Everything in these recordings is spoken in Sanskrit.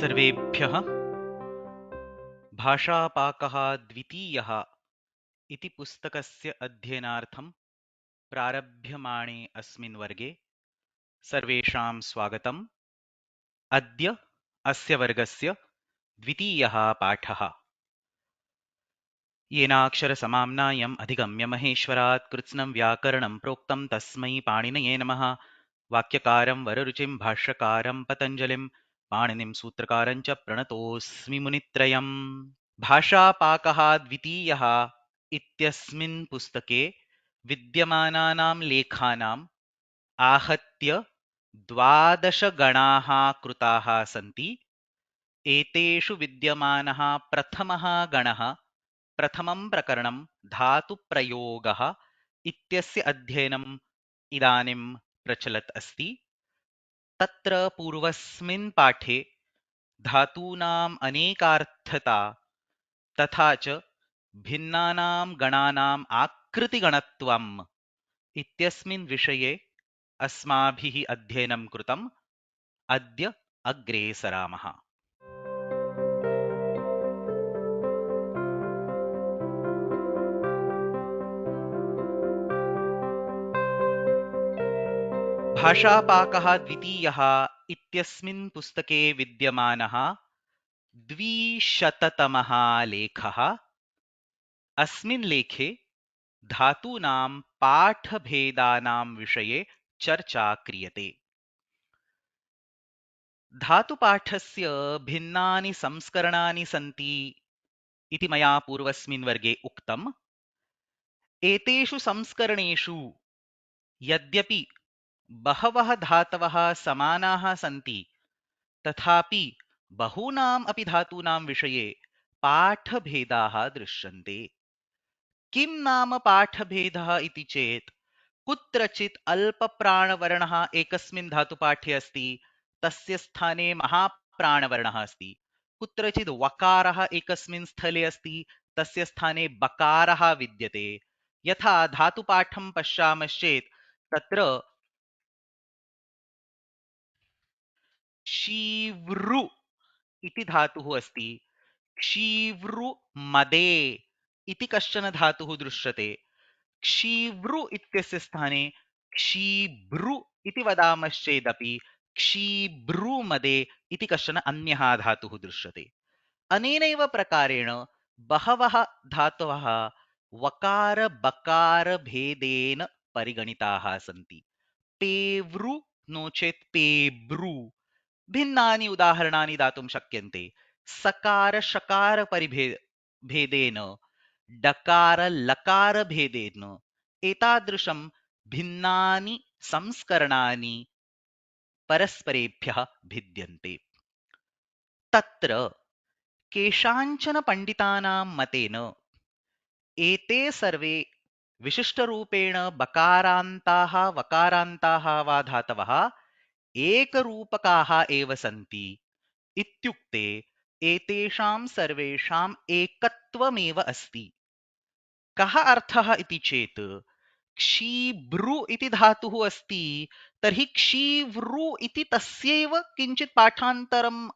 सर्वेभ्यः भाषापाकः द्वितीयः इति पुस्तकस्य अध्ययनार्थं प्रारभ्यमाणे अस्मिन् वर्गे सर्वेषां स्वागतम्। अद्य अस्य वर्गस्य द्वितीयः पाठः। येनाक्षरसमाम्नायम् अधिगम्य महेश्वरात् कृत्स्नं व्याकरणं प्रोक्तं तस्मै पाणिनये नमः। वाक्यकारं वररुचिं भाष्यकारं पतञ्जलिं पाणिनिं सूत्रकारं च प्रणतोऽस्मि मुनित्रयम्। भाषापाकः द्वितीयः इत्यस्मिन् पुस्तके विद्यमानानां लेखानाम् आहत्य 12 गणाः कृताः सन्ति। एतेषु विद्यमानः प्रथमः गणः प्रथमं प्रकरणं धातुप्रयोगः इत्यस्य अध्ययनम् इदानीं प्रचलत् अस्ति। तत्र पूर्वस्मिन् पाठे धातूनाम् अनेकार्थता तथा च भिन्नानां गणानाम् आकृतिगणत्वम् इत्यस्मिन् विषये अस्माभिः अध्ययनं कृतम्। अद्य अग्रे सरामः। भाषापाकः द्वितीयः इत्यस्मिन् पुस्तके विद्यमानः 200तमः लेखः। अस्मिन् लेखे धातूनां पाठभेदानां विषये चर्चा क्रियते। धातुपाठस्य भिन्नानि संस्करणानि सन्ति इति मया पूर्वस्मिन् वर्गे उक्तम्। एतेषु संस्करणेषु यद्यपि बहवः धातवः समानाः सन्ति तथापि बहूनाम् अपि धातूनां विषये पाठभेदाः दृश्यन्ते। किं नाम पाठभेदः इति चेत् कुत्रचित् अल्पप्राणवर्णः एकस्मिन् धातुपाठे अस्ति, तस्य स्थाने महाप्राणवर्णः अस्ति। कुत्रचित् वकारः एकस्मिन् स्थले अस्ति, तस्य स्थाने बकारः विद्यते। यथा धातुपाठं पश्यामश्चेत् तत्र शीवृ इति धातुः अस्ति। क्षीवृ मदे इति कश्चन धातुः दृश्यते। क्षीवृ इत्यस्य स्थाने क्षीभृ इति वदामश्चेदपि क्षीभ्रूमदे इति कश्चन अन्यः धातुः दृश्यते। अनेनैव प्रकारेण बहवः धातवः वकार बकार भेदेन परिगणिताः सन्ति। पेवृ नो चेत् पेब्रू भिन्नानि उदाहरणानि दातुं शक्यन्ते। सकार शकार भेदेन डकार लकार भेदेन एतादृशं भिन्नानि संस्करणानि परस्परेभ्यः भिद्यन्ते। तत्र केषाञ्चन पण्डितानां मतेन एते सर्वे विशिष्टरूपेण बकारान्ताः वकारान्ताः वा धातवः एकरूपकाः एव सन्ति। इत्युक्ते एतेषां सर्वेषाम् एकत्वमेव अस्ति। कः अर्थः इति चेत् क्षीभ्रू इति धातुः अस्ति, तर्हि क्षीवृ इति तस्यैव किञ्चित् पाठान्तरं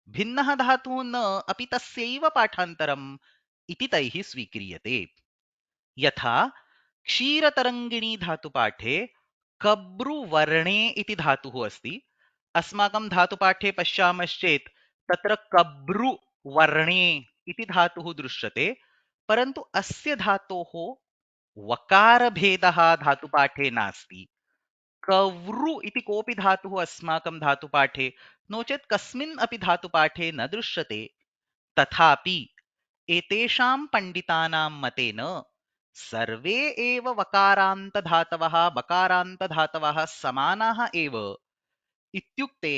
भिन्नः धातुः न अपि तस्यैव पाठान्तरम् इति तैः स्वीक्रियते। यथा क्षीरतरङ्गिणी धातुपाठे कब्रुवर्णे इति धातुः अस्ति। अस्माकं धातुपाठे पश्यामश्चेत् तत्र कब्रु वर्णे इति धातुः दृश्यते, परन्तु अस्य धातोः वकारभेदः धातुपाठे नास्ति। कव्रु इति कोऽपि धातुः अस्माकं धातुपाठे नो चेत् कस्मिन् अपि धातुपाठे न दृश्यते। तथापि एतेषां पण्डितानां मतेन सर्वे एव वकारान्तधातवः बकारान्तधातवः समानाः एव। इत्युक्ते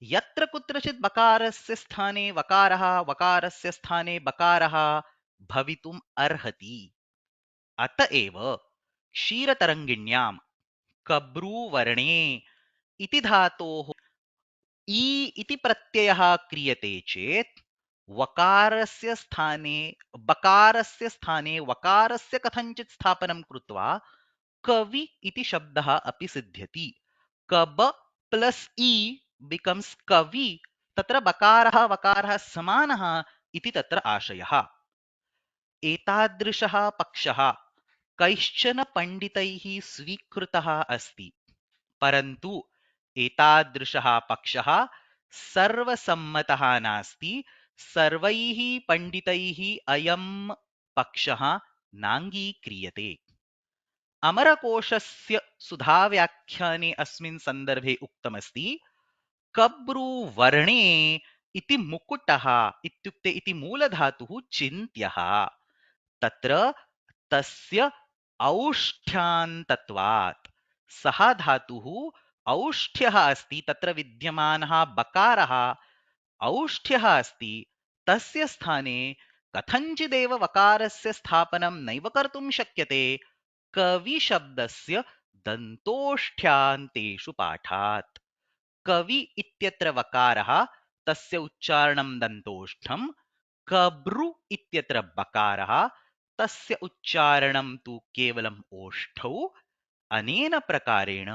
यत्र कुत्रचित् बकारस्य स्थाने वकारः वकारस्य स्थाने बकारः भवितुम् अर्हति। अतएव क्षीरतरङ्गिण्यां कब्रूवर्णे इति धातोः ई इति प्रत्ययः क्रियते चेत् वकारस्य स्थाने बकारस्य स्थाने वकारस्य कथञ्चित् स्थापनं कृत्वा कवि इति शब्दः अपि सिद्ध्यति। कब प्लस ई becomes कवि, तत्र बकारः वकारः समानः इति तत्र आशयः। एतादृशः पक्षः कैश्चन पण्डितैः स्वीकृतः अस्ति, परन्तु एतादृशः पक्षः सर्वसम्मतः नास्ति। सर्वैः पण्डितैः अयं पक्षः नाङ्गीक्रियते। अमरकोशस्य सुधाव्याख्याने अस्मिन् सन्दर्भे उक्तमस्ति, कब्रुवर्णे इति मुकुटः इत्युक्ते इति मूलधातुः चिन्त्यः। तत्र तस्य औष्ठ्यान्तत्वात् सः धातुः औष्ठ्यः अस्ति। तत्र विद्यमानः बकारः औष्ठ्यः अस्ति। तस्य स्थाने कथञ्चिदेव वकारस्य स्थापनं नैव कर्तुं शक्यते कविशब्दस्य दन्तोष्ठ्यान्तेषु पाठात्। कवि इत्यत्र वकारः, तस्य उच्चारणं दन्तोष्ठं। कब्रु इत्यत्र बकारः, तस्य उच्चारणं तु केवलम् ओष्ठौ। अनेन प्रकारेण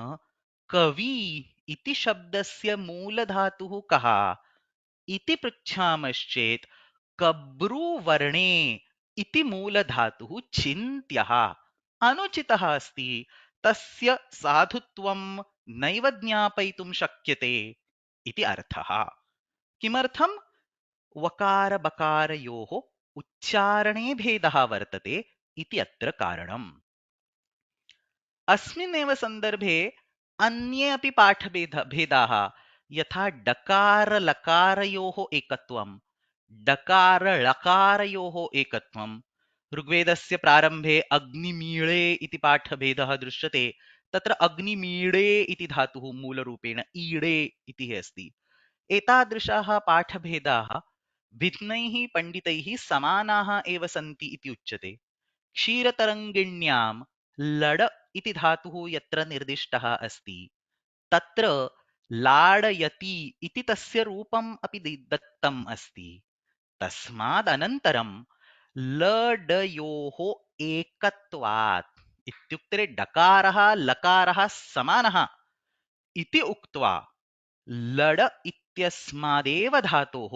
कवि इति शब्दस्य मूलधातुः कः इति पृच्छामश्चेत् कब्रुवर्णे इति मूलधातुः चिन्त्यः अनुचितः अस्ति। तस्य साधुत्वं नैव ज्ञापयितुं शक्यते इति अर्थः। किमर्थं? वकारबकारयोः उच्चारणे भेदः वर्तते इति अत्र कारणम्। अस्मिन्नेव सन्दर्भे अन्ये अपि पाठभेदाः, यथा डकारलकारयोः एकत्वं, डकारलकारयोः एकत्वं। ऋग्वेदस्य प्रारम्भे अग्निमीळे इति पाठभेदः दृश्यते। तत्र अग्निमीळे इति धातुः मूलरूपेण ईडे इति अस्ति। एतादृशाः पाठभेदाः भिन्नैः पण्डितैः समानाः एव सन्ति इति उच्यते। क्षीरतरङ्गिण्यां लड इति धातुः यत्र निर्दिष्टः अस्ति, तत्र लाडयति इति तस्य रूपम् अपि दत्तम् अस्ति। तस्मादनन्तरं लडयोः एकत्वात् इत्युक्ते डकारः लकारः समानः इति उक्त्वा लड इत्यस्मादेव धातोः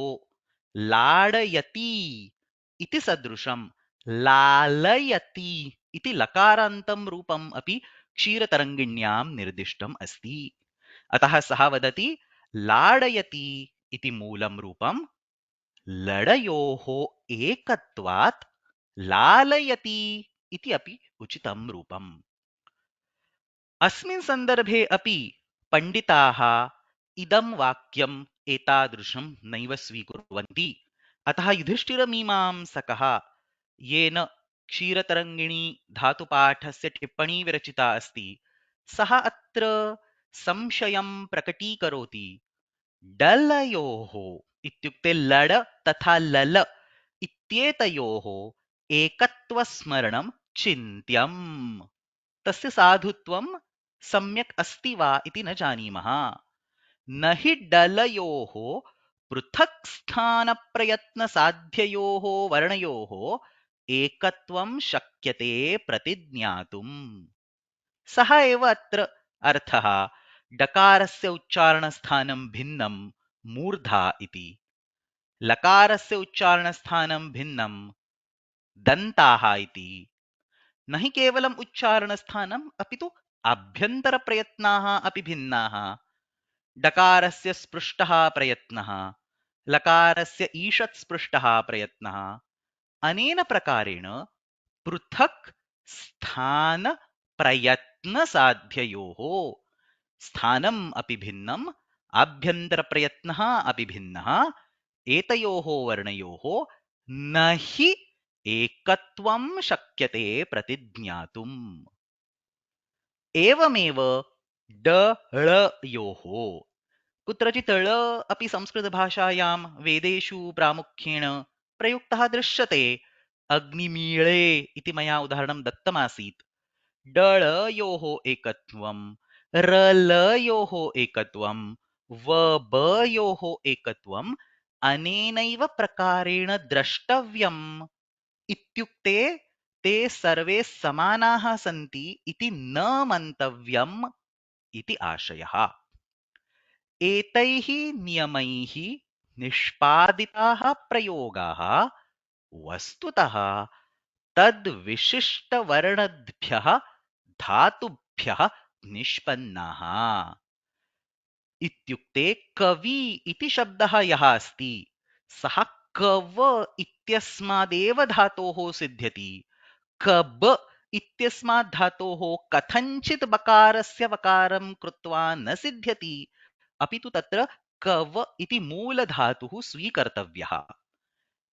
लाडयति इति सदृशं लालयति इति लकारान्तं रूपम् अपि क्षीरतरङ्गिण्यां निर्दिष्टम् अस्ति। अतः सः वदति लाडयति इति मूलं रूपं लडयोः एकत्वात् लालयति इति अपि उचितं रूपम्। अस्मिन् सन्दर्भे अपि पण्डिताः इदं वाक्यम् एतादृशं नैव स्वीकुर्वन्ति। अतः युधिष्ठिरमीमांसकः, येन क्षीरतरङ्गिणी धातुपाठस्य टिप्पणी विरचिता अस्ति, सः अत्र संशयं प्रकटीकरोति। डलयोः इत्युक्ते लड तथा लल इत्येतयोः एकत्वस्मरणं चिन्त्यम्। तस्य साधुत्वं सम्यक् अस्ति वा इति न जानीमः। न हि डलयोः पृथक् स्थानप्रयत्नसाध्ययोः वर्णयोः एकत्वं शक्यते प्रतिज्ञातुम्। सः एव अत्र अर्थः। डकारस्य उच्चारणस्थानं भिन्नं मूर्धा इति, लकारस्य उच्चारणस्थानं भिन्नं दन्ताः इति। न हि केवलम् उच्चारणस्थानम् अपि तु आभ्यन्तरप्रयत्नाः अपि भिन्नाः। डकारस्य स्पृष्टः प्रयत्नः, लकारस्य ईषत् स्पृष्टः प्रयत्नः। अनेन प्रकारेण पृथक् स्थान प्रयत्नसाध्ययोः, स्थानम् अपि भिन्नम्, आभ्यन्तरप्रयत्नः अपि भिन्नः, एतयोः वर्णयोः न हि एकत्वं शक्यते प्रतिज्ञातुम्। एवमेव डळयोः, कुत्रचित् ळ अपि संस्कृतभाषायां वेदेषु प्रामुख्येन प्रयुक्तः दृश्यते। अग्निमीळे इति मया उदाहरणं दत्तमासीत्। डळयोः एकत्वं, रलयोः एकत्वं, वबयोः एकत्वम् अनेनैव प्रकारेण द्रष्टव्यम्। इत्युक्ते ते सर्वे समानाः सन्ति इति न मन्तव्यम् इति आशयः। एतैः नियमैः निष्पादिताः प्रयोगाः वस्तुतः तद्विशिष्टवर्णद्भ्यः धातुभ्यः निष्पन्नाः। इत्युक्ते कवि इति शब्दः यः अस्ति सः कव इत्यस्मादेव धातोः सिद्ध्यति। कब इत्यस्मात् धातोः कथञ्चित् बकारस्य वकारं कृत्वा न सिद्ध्यति, अपि तु तत्र कव इति मूलधातुः स्वीकर्तव्यः।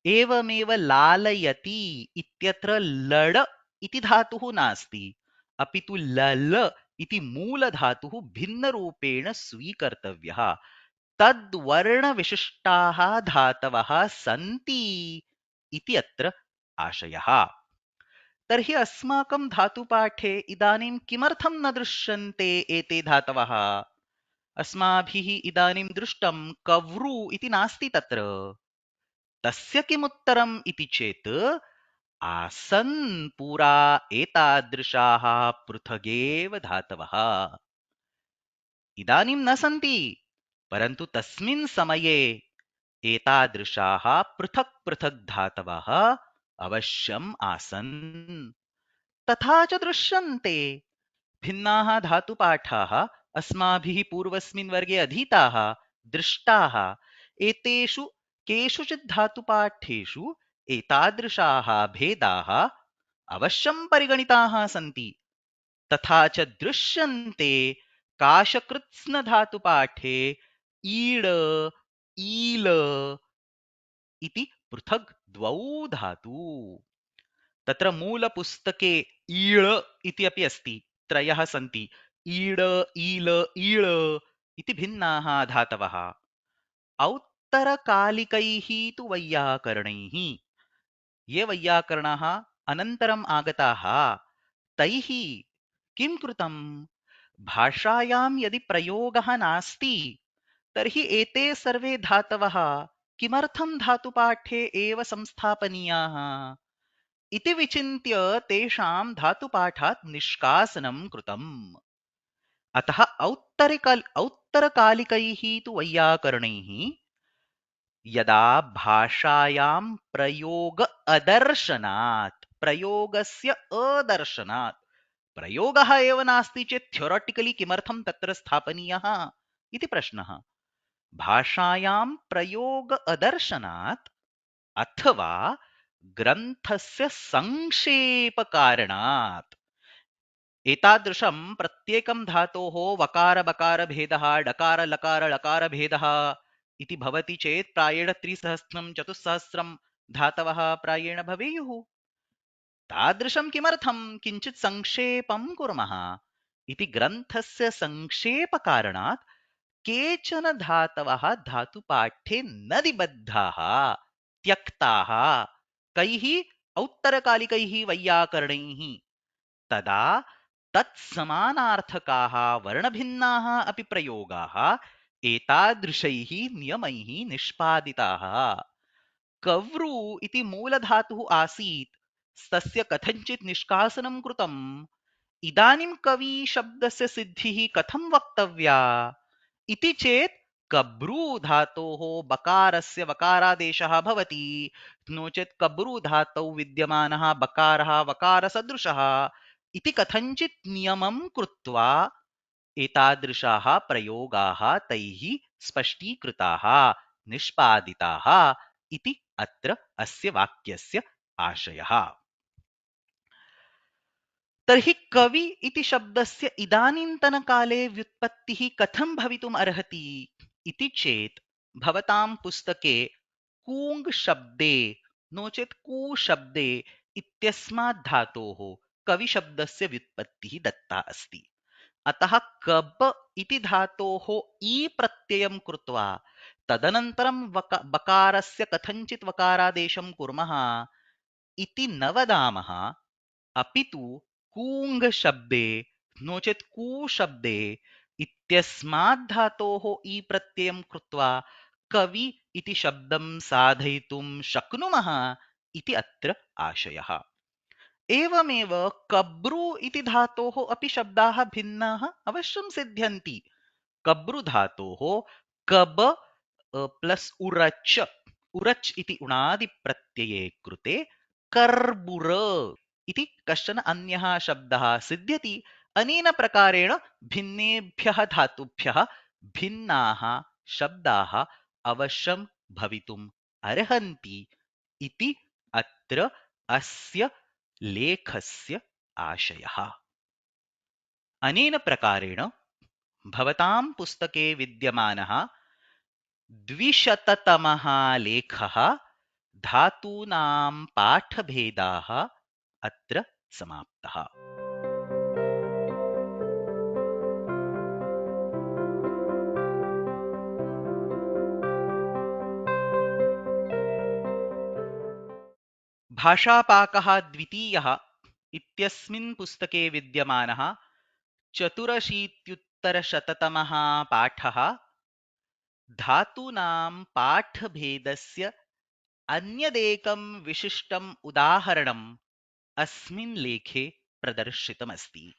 एवमेव लालयति इत्यत्र लड इति धातुः नास्ति, अपि तु लल इति मूलधातुः भिन्नरूपेण स्वीकर्तव्यः। तद्वर्णविशिष्टाः धातवः सन्ति इति अत्र आशयः। तर्हि अस्माकं धातुपाठे इदानीं किमर्थं न दृश्यन्ते एते धातवः? अस्माभिः इदानीं दृष्टं कव्रू इति नास्ति तत्र। तस्य किमुत्तरम् इति चेत् आसन् पुरा एतादृशाः पृथगेव धातवः। इदानीं न सन्ति, परन्तु तस्मिन् समये एतादृशाः पृथक् पृथक् धातवः अवश्यम् आसन्। तथा च दृश्यन्ते भिन्नाः धातुपाठाः अस्माभिः पूर्वस्मिन् वर्गे अधीताः, दृष्टाः। एतेषु केषुचित् धातुपाठेषु एतादृशाः भेदाः अवश्यं परिगणिताः सन्ति। तथा च दृश्यन्ते काशकृत्स्नधातुपाठे ईड ईल इति पृथग् द्वौ धातू। तत्र मूलपुस्तके ईळ इति अपि अस्ति, त्रयः सन्ति। ईड ईल ईळ इति भिन्नाः धातवः। औत्तरकालिकैः तु वैयाकरणैः, ये वैयाकरणाः अनन्तरम् आगताः, तैः किं कृतं? भाषायां यदि प्रयोगः नास्ति तर्हि एते सर्वे धातवः किमर्थं धातुपाठे एव संस्थापनीयाः इति विचिन्त्य तेषां धातुपाठात् निष्कासनं कृतम्। अतः औत्तरकालिकैः तु वैयाकरणैः यदा भाषायां प्रयोग अदर्शनात्, प्रयोगस्य अदर्शनात्, प्रयोगः एव नास्ति चेत् थ्योरेटिकली किमर्थं तत्र स्थापनीयः इति प्रश्नः। भाषायां प्रयोग अदर्शनात् अथवा ग्रन्थस्य संक्षेपकारणात् एतादृशं प्रत्येकं धातोः वकार-बकार-भेदः, डकार-लकार-लकार-भेदः इति भवति चेत् प्रायेण 3000-4000 धातवः प्रायेण भवेयुः। तादृशं किमर्थं किञ्चित् संक्षेपं कुर्मः इति ग्रन्थस्य संक्षेपकारणात् केचन धातवः धातुपाठे न निबद्धाः, त्यक्ताः। कैः? औत्तरकालिकैः वैयाकरणैः। तदा तत्समानार्थकाः वर्णभिन्नाः अपि प्रयोगाः एतादृशैः नियमैः निष्पादिताः। कव्रू इति मूलधातुः आसीत्, तस्य कथञ्चित् निष्कासनं कृतम्। इदानीं कवि शब्दस्य सिद्धिः कथं वक्तव्या इति चेत् कब्रू धातोः बकारस्य वकारादेशः भवति, नो चेत् कब्रू धातौ विद्यमानः बकारः वकारसदृशः इति कथञ्चित् नियमं कृत्वा एतादृशाः प्रयोगाः तैः स्पष्टीकृताः, निष्पादिताः इति अत्र अस्य वाक्यस्य आशयः। तर्हि कवि इति शब्दस्य इदानीन्तनकाले व्युत्पत्तिः कथं भवितुम् अर्हति इति चेत् भवतां पुस्तके कूङ् शब्दे नो चेत् कू शब्दे इत्यस्मात् धातोः कविशब्दस्य व्युत्पत्तिः दत्ता अस्ति। अतः कब इति धातोः ई प्रत्ययं कृत्वा तदनन्तरं बकारस्य कथञ्चित् वकारादेशं कुर्मः इति न वदामः, अपि तु कूङ् शब्दे नो चेत् कू शब्दे इत्यस्मात् धातोः ई प्रत्ययं कृत्वा कवि इति शब्दं साधयितुं शक्नुमः इति अत्र आशयः। एवमेव कब्रू इति धातोः अपि शब्दाः भिन्नाः अवश्यं सिद्ध्यन्ति। कब्रू धातोः कब प्लस् उरच् उरच् इति उणादिप्रत्यये कृते कर्बुर इति कश्चन अन्यः शब्दः सिद्ध्यति। अनेन प्रकारेण भिन्नेभ्यः धातुभ्यः भिन्नाः शब्दाः अवश्यं भवितुम् अर्हन्ति इति अत्र अस्य लेखस्य आशयः। अनेन प्रकारेण भवतां पुस्तके विद्यमानः 200तमः लेखः धातूनां पाठभेदाः अत्र समाप्तः। भाषापाकः द्वितीयः इत्यस्मिन् पुस्तके विद्यमानः 84तमः पाठः धातूनां पाठभेदस्य अन्यदेकं विशिष्टम् उदाहरणम् अस्मिन् लेखे प्रदर्शितमस्ति।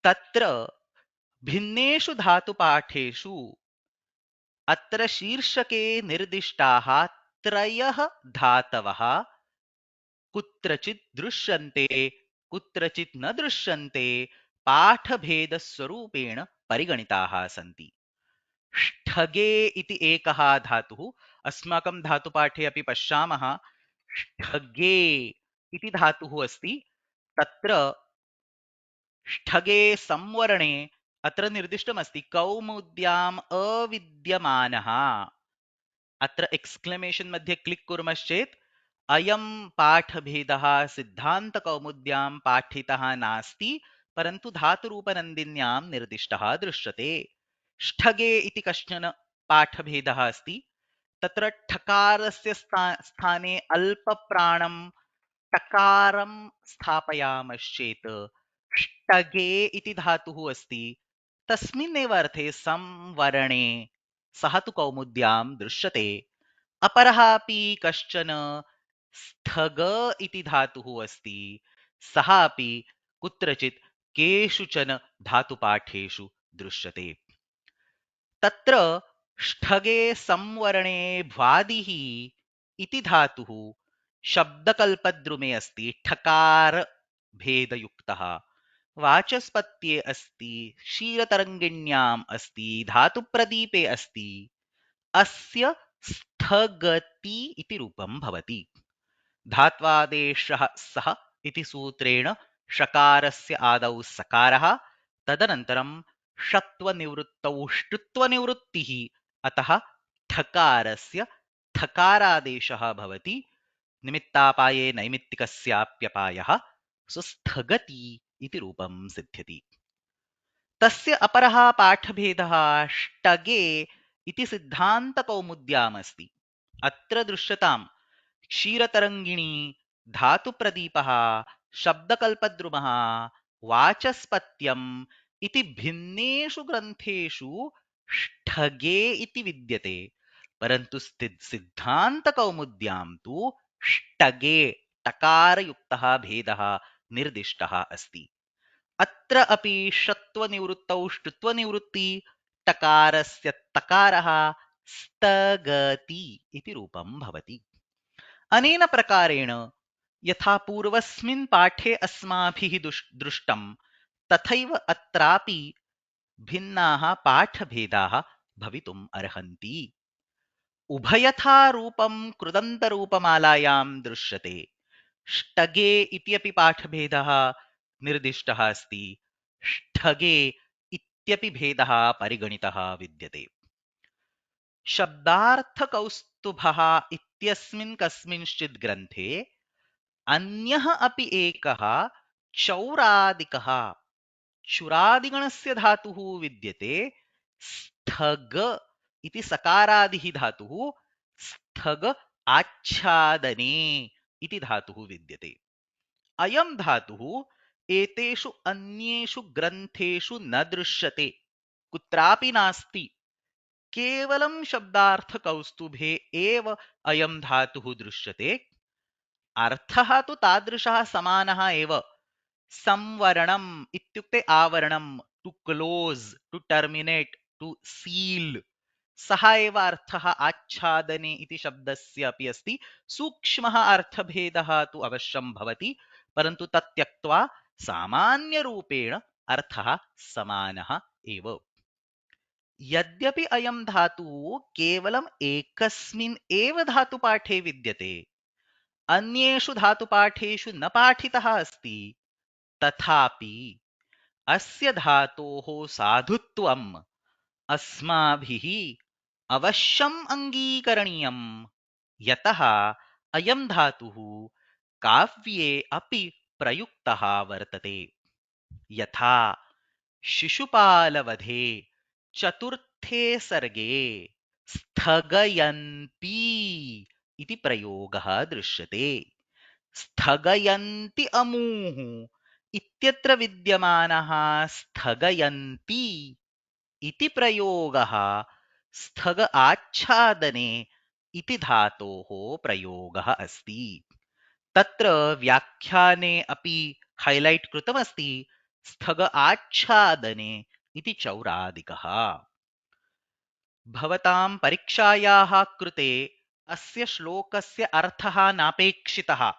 तत्र भिन्नेषु धातुपाठेषु अत्र शीर्षके निर्दिष्टाः त्रयः धातवः कुत्रचित् दृश्यन्ते कुत्रचित् न दृश्यन्ते पाठभेदस्वरूपेण परिगणिताः सन्ति। ष्ठगे इति एकः धातुः अस्माकं धातुपाठे अपि पश्यामः। ष्ठगे इति धातुः अस्ति। तत्र ष्ठगे संवरणे अत्र निर्दिष्टमस्ति कौमुद्याम् अविद्यमानः। अत्र एक्स्क्लेमेशन् मध्ये क्लिक् कुर्मश्चेत् अयं पाठभेदः सिद्धान्तकौमुद्यां पाठितः नास्ति, परन्तु धातुरूपनन्दिन्यां निर्दिष्टः दृश्यते। ष्ठगे इति कश्चन पाठभेदः अस्ति। तत्र ठकारस्य स्थाने अल्पप्राणं टकारं स्थापयामश्चेत् ष्टगे इति धातुः अस्ति। तस्मिन्नेव अर्थे संवरणे सः तु कौमुद्यां दृश्यते। अपरः अपि कश्चन स्थग इति धातुः अस्ति। सः अपि कुत्रचित् केषुचन धातुपाठेषु दृश्यते। तत्र ष्ठगे संवरणे भ्वादिः इति धातुः शब्दकल्पद्रुमे अस्ति, ठकार भेदयुक्तः। वाचस्पत्ये अस्ति, क्षीरतरङ्गिण्याम् अस्ति, धातुप्रदीपे अस्ति। अस्य स्थगति इति रूपं भवति। धात्वादेशः सः इति सूत्रेण षकारस्य आदौ सकारः, तदनन्तरं षत्वनिवृत्तौ ष्टुत्वनिवृत्तिः, अतः ठकारस्य ठकारादेशः भवति। निमित्तापाये नैमित्तिकस्याप्यपायः सुस्थगति इति रूपं सिद्ध्यति। तस्य अपरः पाठभेदः ष्टगे इति सिद्धान्तकौमुद्यामस्ति। अत्र दृश्यतां क्षीरतरङ्गिणी, धातुप्रदीपः, शब्दकल्पद्रुमः, वाचस्पत्यम् इति भिन्नेषु ग्रन्थेषु ष्ठगे इति विद्यते, परन्तु सिद्धान्तकौमुद्यां तु ष्टगे टकारयुक्तः भेदः निर्दिष्टः अस्ति। अत्र अपि षत्वनिवृत्तौ ष्टुत्वनिवृत्ति, टकारस्य तकारः स्थगति इति रूपं भवति। अनेन प्रकारेण यथा पूर्वस्मिन् पाठे अस्माभिः दृष्टं तथैव अत्रापि भिन्नाः पाठभेदाः भवितुम् अर्हन्ति। उभयथा रूपं कृदन्तरूपमालायां दृश्यते। ष्टगे इत्यपि पाठभेदः निर्दिष्टः अस्ति, ष्ठगे इत्यपि भेदः परिगणितः विद्यते। शब्दार्थकौस्तुभः इत्यस्मिन् कस्मिंश्चित् ग्रन्थे अन्यः अपि एकः चौरादिकः चुरादिगणस्य धातुः विद्यते। स्थग इति सकारादिः धातुः स्थग आच्छादने इति धातुः विद्यते। अयं धातुः एतेषु अन्येषु ग्रन्थेषु न दृश्यते, कुत्रापि नास्ति। केवलं शब्दार्थकौस्तुभे एव अयं धातुः दृश्यते। अर्थः तु तादृशः समानः एव। संवरणम् इत्युक्ते आवरणं, to close, to terminate, to seal, सः एव अर्थः आच्छादने इति शब्दस्य अपि अस्ति। सूक्ष्मः अर्थभेदः तु अवश्यं भवति, परन्तु तत् त्यक्त्वा सामान्यरूपेण अर्थः समानः एव। यद्यपि अयं धातुः केवलम् एकस्मिन् एव धातुपाठे विद्यते, अन्येषु धातुपाठेषु न पाठितः अस्ति, तथापि अस्य धातोः साधुत्वम् अस्माभिः अवश्यम् अङ्गीकरणीयम्, यतः अयं धातुः काव्ये अपि प्रयुक्तः वर्तते। यथा शिशुपालवधे चतुर्थे सर्गे स्थगयन्ती इति प्रयोगः दृश्यते। स्थगयन्ति अमूः इत्यत्र विद्यमानः स्थगयन्ती इति प्रयोगः स्थग आच्छादने इति धातोः प्रयोगः अस्ति। तत्र व्याख्याने अपि हाइलाइट कृतमस्ति स्थग आच्छादने इति चौरादिकः। भवतां परीक्षायाः कृते अस्य श्लोकस्य अर्थः नापेक्षितः।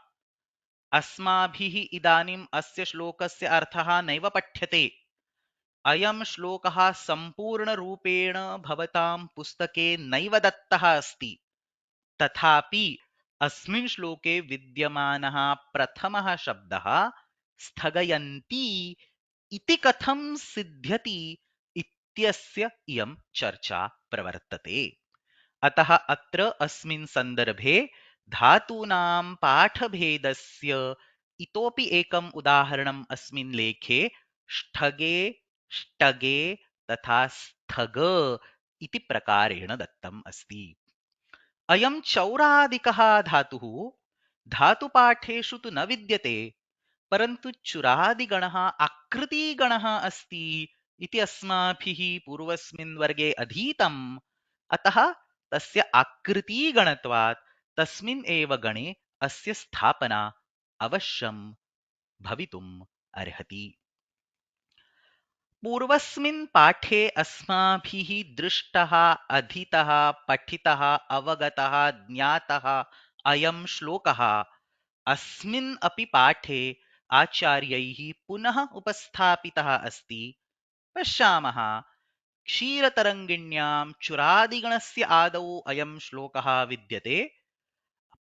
अस्माभिः इदानीम् अस्य श्लोकस्य अर्थः नैव पठ्यते। अयं श्लोकः सम्पूर्णरूपेण भवतां पुस्तके नैव दत्तः अस्ति। तथापि अस्मिन् श्लोके विद्यमानः प्रथमः शब्दः स्थगयन्ती इति कथं सिद्ध्यति इत्यस्य इयं चर्चा प्रवर्तते। अतः अत्र अस्मिन् सन्दर्भे धातूनां पाठभेदस्य इतोपि एकम् उदाहरणम् अस्मिन् लेखे ष्ठगे, ष्टगे तथा स्थग इति प्रकारेण दत्तम् अस्ति। अयं चौरादिकः धातुः धातुपाठेषु तु न विद्यते, परन्तु चुरादिगणः आकृतिगणः अस्ति इति अस्माभिः पूर्वस्मिन् वर्गे अधीतम्। अतः तस्य आकृतिगणत्वात् तस्मिन् एव गणे अस्य स्थापना अवश्यं भवितुम् अर्हति। पूर्वस्मिन् पाठे अस्माभिः दृष्टः, अधीतः, पठितः, अवगतः, ज्ञातः अयं श्लोकः अस्मिन् अपि पाठे आचार्यैः पुनः उपस्थापितः अस्ति। पश्यामः, क्षीरतरङ्गिण्यां चुरादिगणस्य आदौ अयं श्लोकः विद्यते।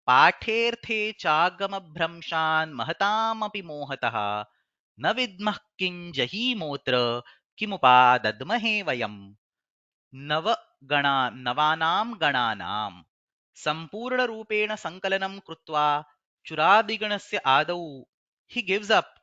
पाठेऽर्थे चागमभ्रंशान् महतामपि मोहतः न विद्मः किं जहीमोऽत्र किमुपादद्महे वयम्। नवानां गणानां सम्पूर्णरूपेण सङ्कलनं कृत्वा चुरादिगणस्य आदौ हि गिव्स् अप्।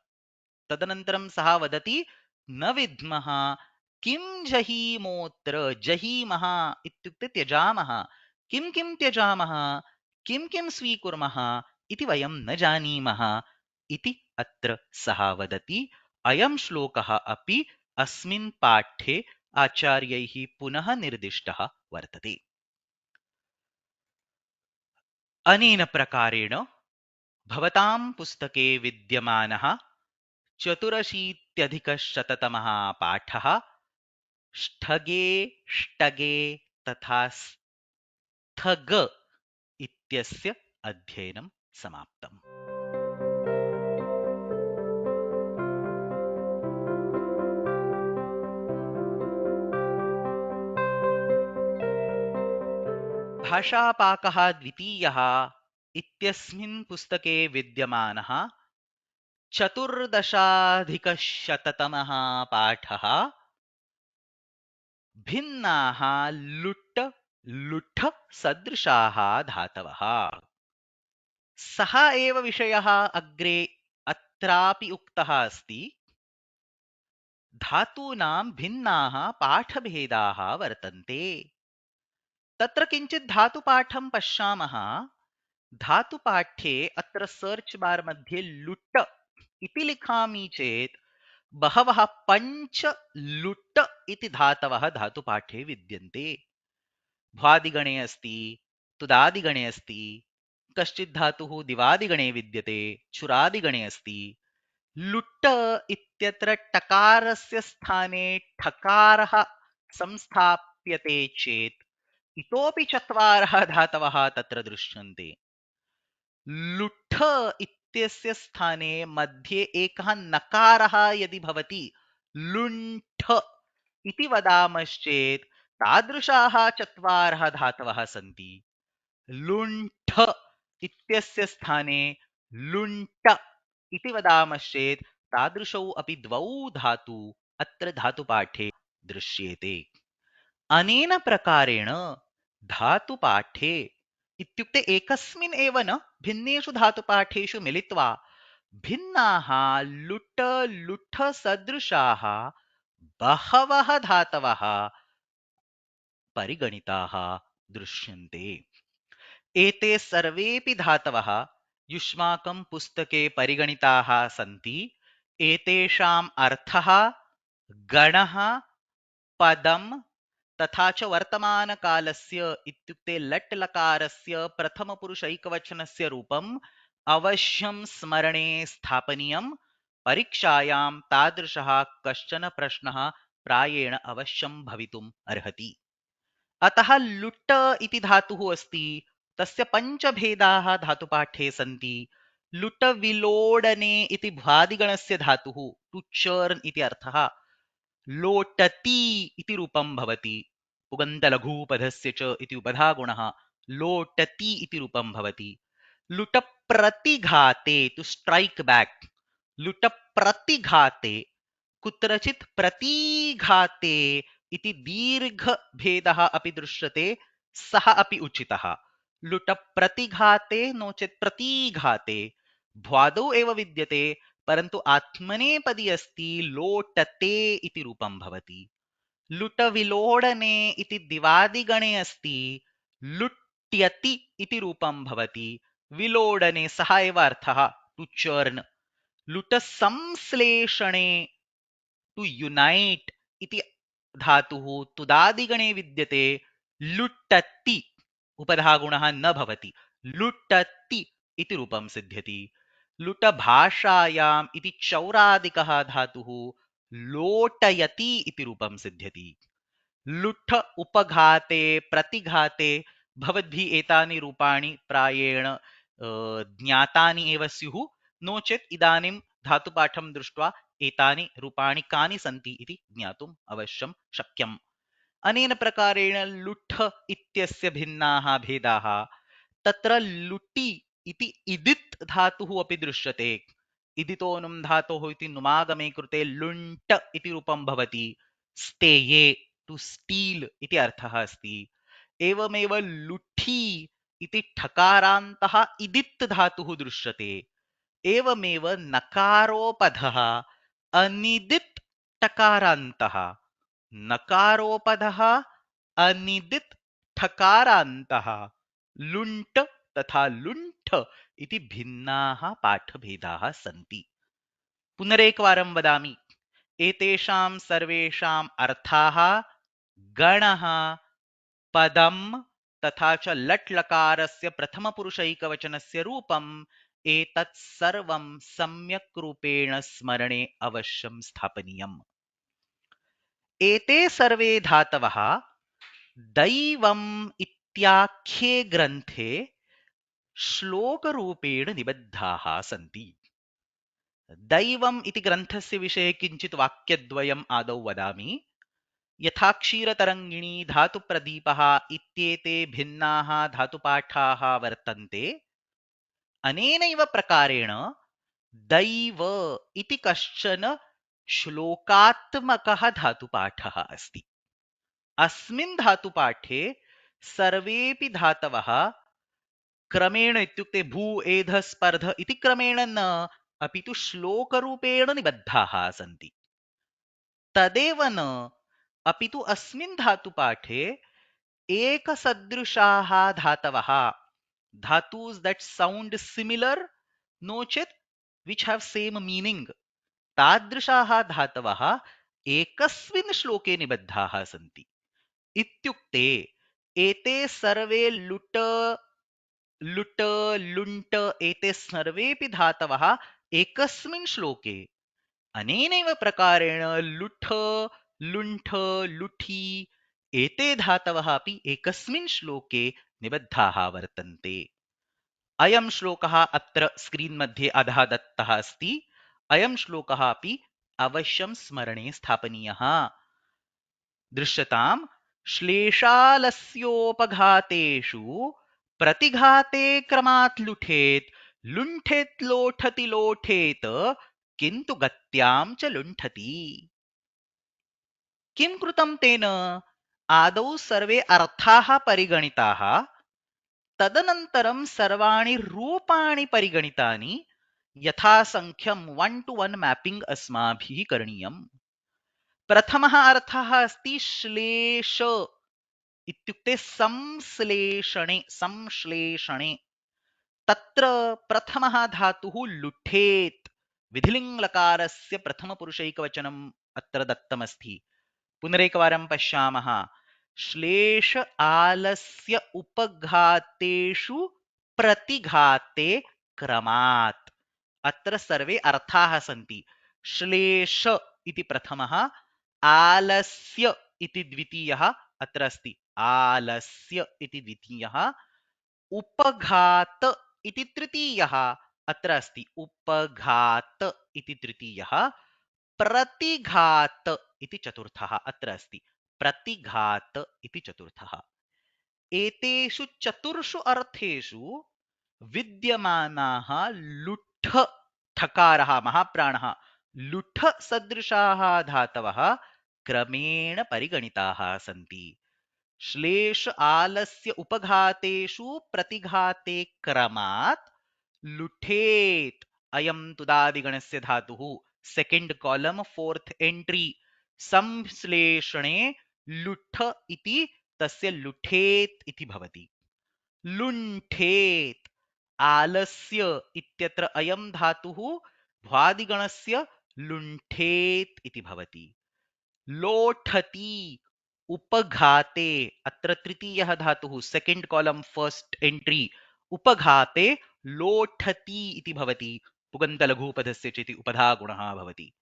तदनन्तरं सः वदति न विद्मः किं जहीमोऽत्र। जहीमः इत्युक्ते त्यजामः। किं किं त्यजामः, किं किं स्वीकुर्मः इति वयं न जानीमः इति अत्र सः वदति। अयं श्लोकः अपि अस्मिन् पाठे आचार्यैः पुनः निर्दिष्टः वर्तते। अनेन प्रकारेण भवतां पुस्तके विद्यमानः 84 पाठः ष्ठगे, ष्टगे तथा स्थग इत्यस्य अध्ययनं समाप्तम्। भाषापाकः द्वितीयः इत्यस्मिन् पुस्तके विद्यमानः 14,100 पाठः भिन्नाः लुट् लुठ सदृशाः धातवः। सः एव विषयः अग्रे अत्रापि उक्तः अस्ति। धातूनां भिन्नाः पाठभेदाः वर्तन्ते। तत्र किञ्चित् धातुपाठं पश्यामः। धातुपाठ्ये अत्र सर्च बार मध्ये लुट् इति लिखामि चेत् बहवः पञ्च लुट् इति धातवः धातुपाठे विद्यन्ते। भ्वादिगणे अस्ति, तुदादिगणे अस्ति, कश्चित् धातुः दिवादिगणे विद्यते, चुरादिगणे अस्ति। लुट् इत्यत्र टकारस्य स्थाने ठकारः संस्थाप्यते चेत् इतोपि चत्वारः धातवः तत्र दृश्यन्ते। लुट्ठ इत्यस्य स्थाने मध्ये एकः नकारः यदि भवति लुण्ठ इति वदामश्चेत् तादृशाः चत्वारः धातवः सन्ति। लुण्ठ इत्यस्य स्थाने लुण्ट इति वदामश्चेत् तादृशौ अपि द्वौ धातु अत्र धातुपाठे दृश्येते। अनेन प्रकारेण धातुपाठे इत्युक्ते एकस्मिन् एव न भिन्नेषु धातुपाठेषु मिलित्वा भिन्नाः लुट लुठ सदृशाः बहवः धातवः परिगणिताः दृश्यन्ते। एते सर्वेऽपि धातवः युष्माकं पुस्तके परिगणिताः सन्ति। एतेषाम् अर्थः गणः पदं तथा च वर्तमानकालस्य इत्युक्ते लट् लकारस्य प्रथमपुरुषैकवचनस्य रूपम् अवश्यं स्मरणे स्थापनीयम्। परीक्षायां तादृशः कश्चन प्रश्नः प्रायेण अवश्यं भवितुम् अर्हति। अतः लुट् इति धातुः अस्ति, तस्य पञ्चभेदाः धातुपाठे सन्ति। लुट विलोडने इति भ्वादिगणस्य धातुः टु चर्न् इति अर्थः। लोटति इति रूपं भवति। पुगन्तलघूपधस्य च इति उपधागुणः लोटति इति रूपं भवति। लुट प्रतिघाते टु स्ट्रैक् बैक्। लुट प्रतिघाते कुत्रचित् प्रतीघाते इति दीर्घभेदः अपि दृश्यते, सः अपि उचितः। लुट प्रतिघाते नो चेत् प्रतीघाते भ्वादौ एव विद्यते, परन्तु आत्मनेपदी अस्ति लोटते इति रूपं भवति। लुट विलोडने इति दिवादिगणे अस्ति लुट्यति इति रूपं भवति। विलोडने सः एव अर्थः टु चर्न्। लुट संश्लेषणे टु युनैट् इति धातुः तुदादिगणे विद्यते लुट्टति उपधागुणः न भवति, लुट्टति इति रूपं सिद्ध्यति। लुट भाषायाम् इति चौरादिकः धातुः लोटयति इति रूपं सिद्ध्यति। लुट्ठ उपघाते प्रतिघाते भवद्भिः एतानि रूपाणि प्रायेण ज्ञातानि एव स्युः, नो चेत् इदानीं धातुपाठं दृष्ट्वा एतानि रूपाणि कानि सन्ति इति ज्ञातुम् अवश्यं शक्यम्। अनेन प्रकारेण लुट्ठ इत्यस्य भिन्नाः भेदाः। तत्र लुटि इति इदित् धातुः अपि दृश्यते। इदितोऽनुं धातोः इति नुमागमे कृते लुण्ट इति रूपं भवति। स्तेये टु स्टील् इति अर्थः अस्ति। एवमेव लुठि इति ठकारान्तः इदित् धातुः दृश्यते। एवमेव नकारोपधः अनिदित् टकारान्तः, नकारोपधः अनिदित् ठकारान्तः लुण्ट तथा लुण्ठ इति भिन्नाः पाठभेदाः सन्ति। पुनरेकवारं वदामि, एतेषां सर्वेषाम् अर्थाः गणः पदं तथा च लट् लकारस्य प्रथमपुरुषैकवचनस्य रूपम् एतत् सर्वं सम्यक् रूपेण स्मरणे अवश्यं स्थापनीयम्। एते सर्वे धातवः दैवम् इत्याख्ये ग्रन्थे श्लोकरूपेण निबद्धाः सन्ति। दैवम् इति ग्रन्थस्य विषये किञ्चित् वाक्यद्वयम् आदौ वदामि। यथा क्षीरतरङ्गिणी धातुप्रदीपः इत्येते भिन्नाः धातुपाठाः वर्तन्ते, अनेनैव प्रकारेण दैव इति कश्चन श्लोकात्मकः धातुपाठः अस्ति। अस्मिन् धातुपाठे सर्वेऽपि धातवः क्रमेण इत्युक्ते भू एध स्पर्ध इति क्रमेण न, अपि तु श्लोकरूपेण निबद्धाः सन्ति। तदेव न, अपि तु अस्मिन् धातुपाठे एकसदृशाः धातवः, धातूस् that sound similar, नो चेत् which have same meaning, तादृशाः धातवः एकस्मिन् श्लोके निबद्धाः सन्ति। इत्युक्ते एते सर्वे लुट लुट लुण्ट एते सर्वेऽपि धातवः एकस्मिन् श्लोके। अनेनैव प्रकारेण लुठ लुण्ठ लुठि एते धातवः अपि एकस्मिन् श्लोके निबद्धाः वर्तन्ते। अयं श्लोकः अत्र स्क्रीन् मध्ये अधः दत्तः अस्ति। अयं श्लोकः अपि अवश्यं स्मरणे स्थापनीयः। दृश्यताम् श्लेषालस्योपघातेषु प्रतिघाते क्रमात् लुठेत् लुण्ठेत् लोठति लोठेत किन्तु गत्यां च लुण्ठति। किं कृतं तेन? आदौ सर्वे अर्थाः परिगणिताः, तदनन्तरं सर्वाणि रूपाणि परिगणितानि, यथासङ्ख्यं 1 to 1 मैपिंग अस्माभिः करणीयम्। प्रथमः अर्थः अस्ति श्लेष इत्युक्ते संश्लेषणे। तत्र प्रथमः धातुः लुठेत्। विधिलिङ्गलकारस्य प्रथमपुरुषैकवचनम् अत्र दत्तमस्ति। पुनरेकवारं पश्यामः। श्लेष आलस्य उपघातेषु प्रतिघाते क्रमात्। अत्र सर्वे अर्थाः सन्ति। श्लेष इति प्रथमः, आलस्य इति द्वितीयः अत्र अस्ति। आलस्य इति द्वितीयः, उपघात इति तृतीयः अत्र अस्ति। उपघात इति तृतीयः, प्रतिघात इति चतुर्थः अत्र अस्ति। प्रतिघात इति चतुर्थः। एतेषु चतुर्षु अर्थेषु विद्यमानाः लुट्ठ ठकारः महाप्राणः लुट्ठ सदृशाः धातवः क्रमेण परिगणिताः सन्ति। श्लेष आलस्य उपघातेषु प्रतिघाते क्रमात् लुठेत् अयं तुदादिगणस्य धातुः सेकेंड कॉलम फोर्थ एंट्री संश्लेषणे लुट्ठ इति तस्य लुठेत् इति भवति। लुण्ठेत् आलस्य इत्यत्र अयं धातुः भ्वादिगणस्य लुण्ठेत् इति भवति। लोठति उपघाते अत्र तृतीयः धातुः सेकेंड कॉलम फर्स्ट एंट्री उपघाते लोठति इति भवति। पुगन्तलघुपदस्य चेति उपधागुणः भवति।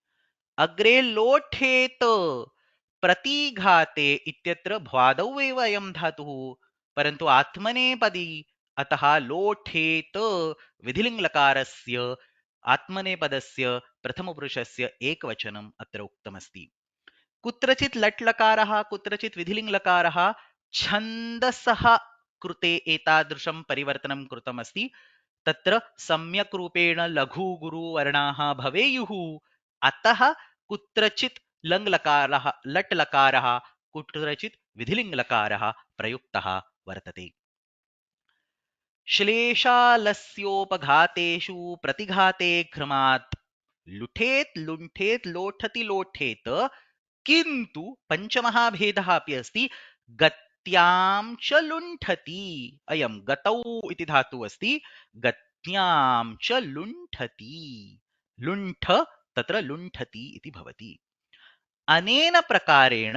अग्रे लोठेत प्रतिघाते इत्यत्र भ्वादौ एव अयं धातुः, परन्तु आत्मनेपदी, अतः लोठेत विधिलिङ्गलकारस्य आत्मनेपदस्य प्रथमपुरुषस्य एकवचनम् अत्र उक्तमस्ति। कुत्रचित् लट् लकारः कुत्रचित् विधिलिङ्गलकारः छन्दसः कृते एतादृशं परिवर्तनं कृतमस्ति। तत्र सम्यक् रूपेण लघु गुरुवर्णाः भवेयुः, अतः कुत्रचित् लङ्लकारः लट् लकारः कुत्रचित् विधिलिङ्गलकारः प्रयुक्तः वर्तते। श्लेषालस्योपघातेषु प्रतिघाते क्रमात् लुठेत् लुण्ठेत् लोठति लोठेत किन्तु पंचमः भेदः अपि अस्ति। गत्यां च लुण्ठति। अयं गतौ इति धातुः अस्ति। गत्यां च लुण्ठति। लुण्ठ तत्र लुण्ठति इति भवति। अनेन प्रकारेण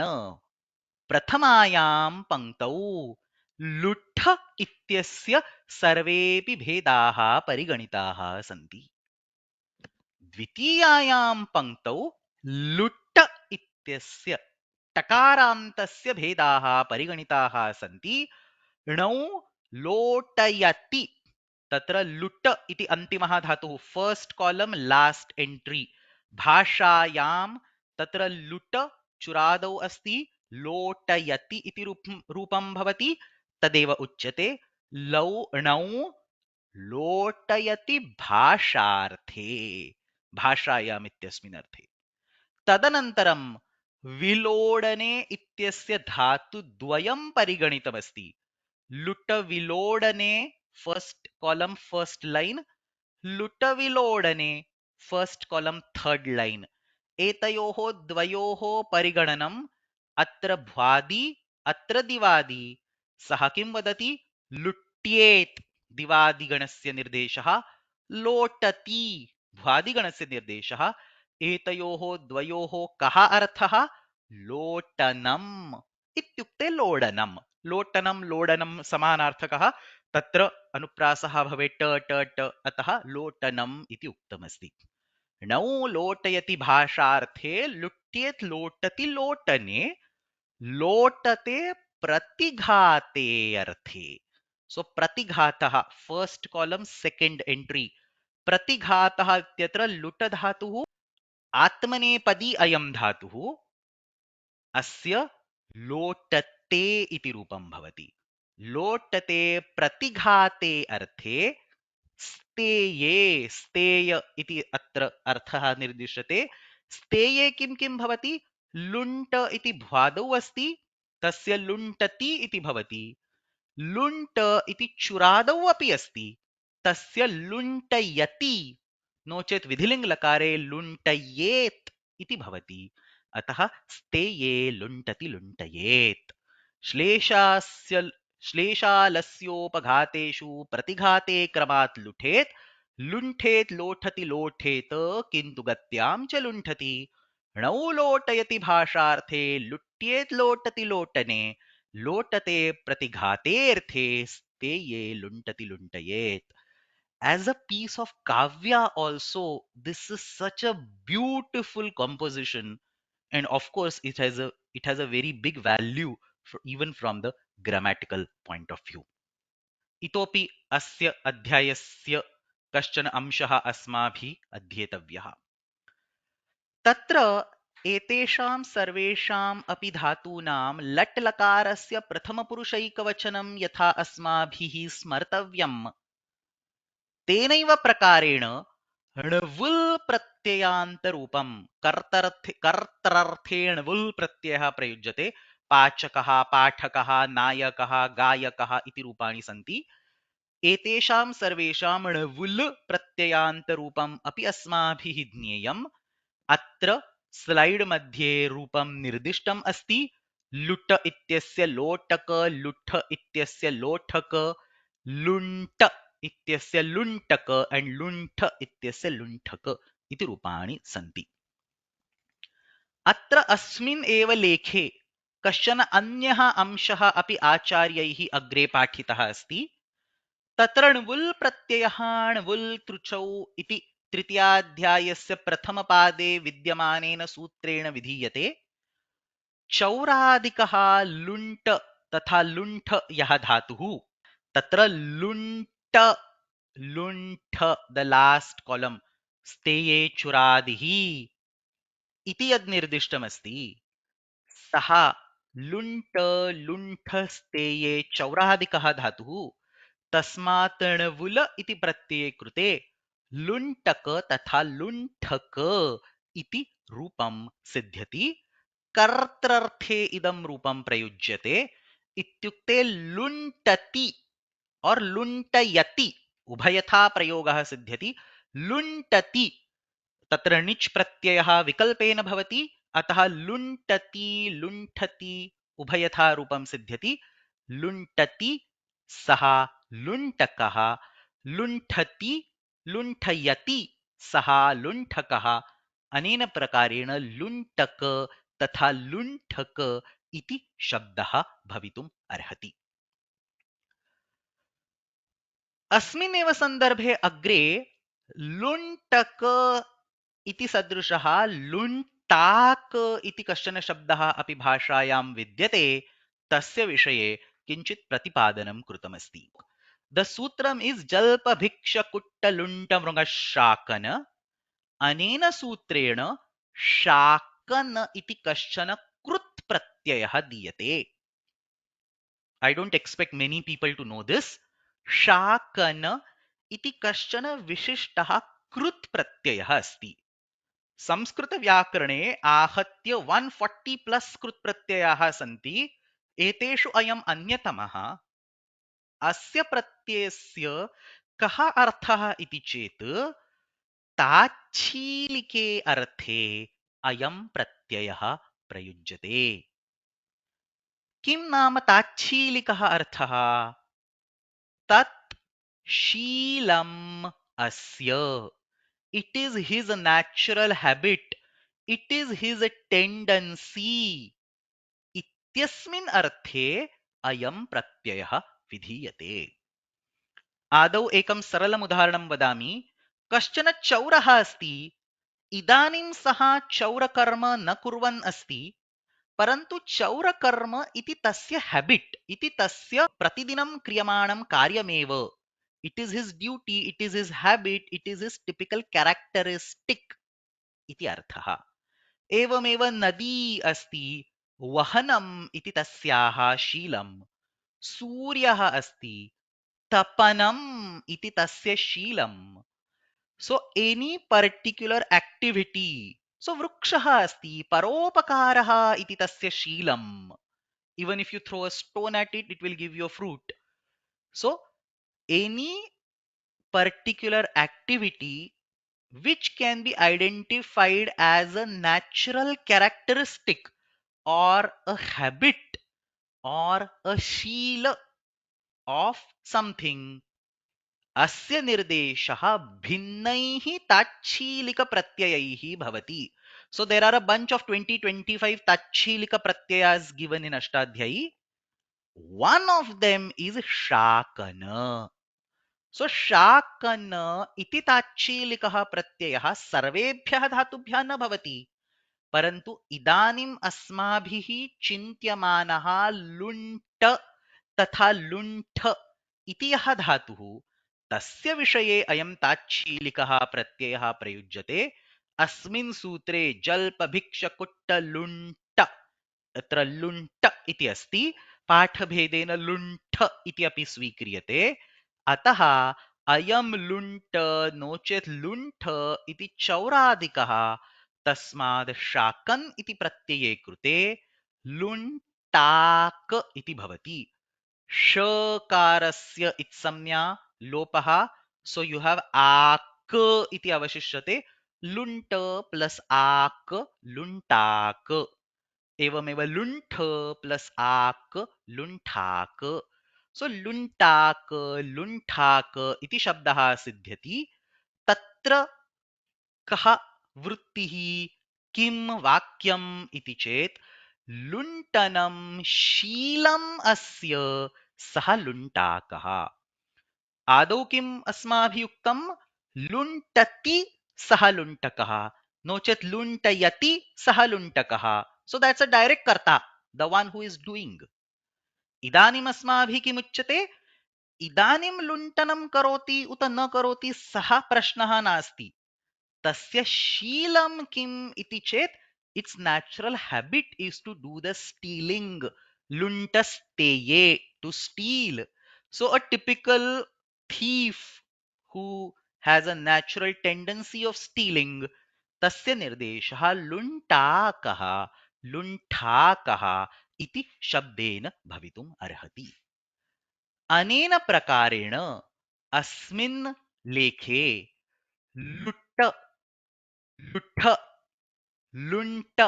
प्रथमायां पंक्तौ लुट्ठ इत्यस्य सर्वेऽपि भेदाः परिगणिताः सन्ति। द्वितीयायां पंक्तौ लुट्ट इत्यस्य टकारान्तस्य भेदाः परिगणिताः सन्ति। णौ लोटयति तत्र लुट् इति अन्तिमः धातुः फर्स्ट कॉलम लास्ट एंट्री भाषायां तत्र लुट् चुरादौ अस्ति। लोटयति इति रूपं भवति, तदेव उच्यते। लौ णौ लोटयति भाषार्थे, भाषायाम् इत्यस्मिन् अर्थे। तदनन्तरं विलोडने इत्यस्य धातुद्वयं परिगणितमस्ति। लुट विलोडने फर्स्ट कॉलम फर्स्ट लाइन, लुट विलोडने फर्स्ट कॉलम थर्ड लाइन। एतयोः द्वयोः परिगणनम् अत्र भ्वादि अत्र दिवादि। सः किं वदति? लुट्येत् दिवादिगणस्य निर्देशः, लोटति भ्वादिगणस्य निर्देशः। एतयोः द्वयोः कः अर्थः? लोटनम् इत्युक्ते लोडनं। लोटनं लोडनं समानार्थकः, तत्र अनुप्रासः भवेत् ट ट ट, अतः लोटनम् इति उक्तमस्ति। णौ लोटयति भाषार्थे लुट्येत् लोटति लोटने लोटते प्रतिघाते अर्थे. सो प्रतिघातः फर्स्ट कॉलम सेकंड एंट्री. प्रतिघातः इत्यत्र लुट धातुः आत्मनेपदी अयं धातुः अस्य लोटते इति रूपं भवति. लोटते प्रतिघाते अर्थे स्तेये. स्तेय इति अत्र अर्थः निर्दिश्यते. स्तेये किं किं भवति? लुण्ट इति भ्वादौ अस्ति, तस्य लुण्टति इति भवति. लुण्ट इति चुरादौ अपि अस्ति, तस्य लुण्टयति. नो चेत् विधिलिङ्ग् लकारे लुण्टयेत् इति भवति. अतः स्तेये लुण्टति लुण्टयेत्. श्लेषास्य श्लेषालस्योपघातेषु प्रतिघाते क्रमात् लुठेत्. लुण्ठेत् लोठति लोठेत किन्तु गत्यां च लुण्ठति. णौ लोटयति भाषार्थे लुट्येत् लोटति लोटने. लोटते प्रतिघातेऽर्थे स्तेये लुण्टति लुण्टयेत्. As a piece of kavya also, this is such a beautiful composition, and of course it has a very big value even from the grammatical point of view. इतोपि अस्य अध्यायस्य कश्चन अंशः अस्माभिः अध्येतव्यः. तत्र एतेषां सर्वेषाम् अपि धातूनां लट् लकारस्य प्रथमपुरुषैकवचनं यथा अस्माभिः स्मर्तव्यम्, तेनैव प्रकारेण णवुल् प्रत्ययान्तरूपं कर्तरर्थे णवुल् प्रत्ययः प्रयुज्यते. पाचकः, पाठकः, नायकः, गायकः इति रूपाणि सन्ति. एतेषां सर्वेषां णवुल् प्रत्ययान्तरूपम् अपि अस्माभिः ज्ञेयम्. अत्र स्लाइड् मध्ये रूपं निर्दिष्टम् अस्ति. लुट इत्यस्य लोटक, लुठ इत्यस्य लोठक, लुण्ट इत्यस्य लुण्टक एंड लुण्ठ इत्यस्य लुण्ठक इति रूपाणि सन्ति. अत्र अस्मिन् एव लेखे कश्चन अन्यः अंशः अपि आचार्यैः अग्रे पाठितः अस्ति. तत्र णवुल् प्रत्ययः णवुल् तृचौ इति तृतीयाध्यायस्य प्रथमपादे विद्यमानेन सूत्रेण विधीयते. चौरादिकः लुण्ट तथा लुण्ठ यः धातुः, तत्र लुण्ट लुण्ठ द लास्ट कॉलम स्तेये चुरादिः इति यद् निर्दिष्टमस्ति, सः लुण्ट लुण्ठ स्तेये चौरादिकः धातुः. तस्मात् णवुल इति प्रत्यये कृते लुण्टक तथा लुण्ठक इति रूपं सिद्ध्यति. कर्त्रर्थे इदं रूपं प्रयुज्यते. इत्युक्ते लुण्टति और लुण्टयति उभयथा प्रयोगः सिद्ध्यति. लुण्टति तत्र णिच् प्रत्ययः विकल्पेन भवति, अतः लुण्टति लुण्ठति उभयथा रूपं सिद्ध्यति. लुण्टति सः लुण्टकः, लुण्ठति लुण्ठयति सः लुण्ठकः. अनेन प्रकारेण लुण्टक तथा लुण्ठक इति शब्दः भवितुम् अर्हति. अस्मिन्नेव सन्दर्भे अग्रे लुण्टक इति सदृशः लुण्टाक इति कश्चन शब्दः अपि भाषायां विद्यते. तस्य विषये किञ्चित् प्रतिपादनं कृतमस्ति. द सूत्रम् इस् जल्पभिक्षकुट्टलुण्टमृगशाकन. अनेन सूत्रेण शाकन इति कश्चन कृत् प्रत्ययः दीयते. I don't expect many people to know this. शाकन इति कश्चन विशिष्टः कृत् प्रत्ययः अस्ति. संस्कृतव्याकरणे आहत्य 140 प्लस कृत् प्रत्ययाः सन्ति. एतेषु अयम् अन्यतमः. अस्य प्रत्ययस्य कः अर्थः इति चेत् ताच्छीलिके अर्थे अयं प्रत्ययः प्रयुज्यते. किं नाम ताच्छीलिकः अर्थः? तत् शीलम् अस्य. It is his natural habit. It is his tendency. इत्यस्मिन् अर्थे अयं प्रत्ययः विधीयते. आदौ एकं सरलम् उदाहरणं वदामि. कश्चन चौरः अस्ति. इदानीं सः चौरकर्म न कुर्वन् अस्ति, परन्तु चौरकर्म इति तस्य हैबिट, इति तस्य प्रतिदिनं क्रियमाणं कार्यमेव. It is his duty, it is his habit, it is his typical characteristic इति अर्थः. एवमेव नदी अस्ति, वहनम् इति तस्याः शीलं. सूर्यः अस्ति, तपनम् इति तस्य शीलम्. So any particular activity. So वृक्षः अस्ति, परोपकारः इति तस्य शीलम्. Even if you throw a stone at it, it will give you a fruit. So any particular activity which can be identified as a natural characteristic or a habit or a sheel of something, अस्य निर्देशः भिन्नैः ताच्छीलिकप्रत्ययैः भवति. So there are a bunch of 20-25 ताच्छीलिक pratyayas given in Ashtadhyayi. One of them is shakana. So shakana इति ताच्छीलिकः प्रत्ययः सर्वेभ्यः धातुभ्यः न भवति, परन्तु इदानीम् अस्माभिः चिन्त्यमानः लुण्ट तथा लुण्ठ इति यः धातुः, तस्य विषये अयं ताच्छीलिकः प्रत्ययः प्रयुज्यते. अस्मिन् सूत्रे जल्प भिक्ष कुट्ट लुण्ट, अत्र लुण्ट इति अस्ति, पाठभेदेन लुण्ठ इति अपि स्वीक्रियते. अतः अयं लुण्ट नो चेत् लुण्ठ इति चौरादिकः. तस्माद् शाकन् इति प्रत्यये कृते लुण्टाक इति भवति. षकारस्य इत्संज्ञा लोपः, सो यू हैव आक इति अवशिष्यते. लुण्ट प्लस आक लुण्टाक. एवमेव लुण्ठ प्लस आक लुण्ठाक. सो लुण्टाक लुण्ठाक इति शब्दः सिद्ध्यति. तत्र कः वृत्तिः, किं वाक्यम् इति चेत् लुण्टनं शीलम् अस्य सः लुण्टाकः. आदौ किम् अस्माभिः उक्तं? लुण्टति सः लुण्टकः, नो चेत् लुण्टयति सः लुण्टकः. सो दैट्स् अ डायरेक्ट कर्ता, the one who is doing. इदानीम् अस्माभिः किमुच्यते? इदानीं लुण्टनं करोति उत न करोति सः प्रश्नः नास्ति. तस्य शीलं किम् इति चेत् its natural habit is to do the stealing. Luntasteye, to steal. So a typical thief who has a natural tendency of stealing, तस्य निर्देशः लुण्टाकः लुण्ठाकः इति शब्देन भवितुम् अर्हति. अनेन प्रकारेण अस्मिन् लेखे लुट्ट, लुट्ठ, लुण्ट,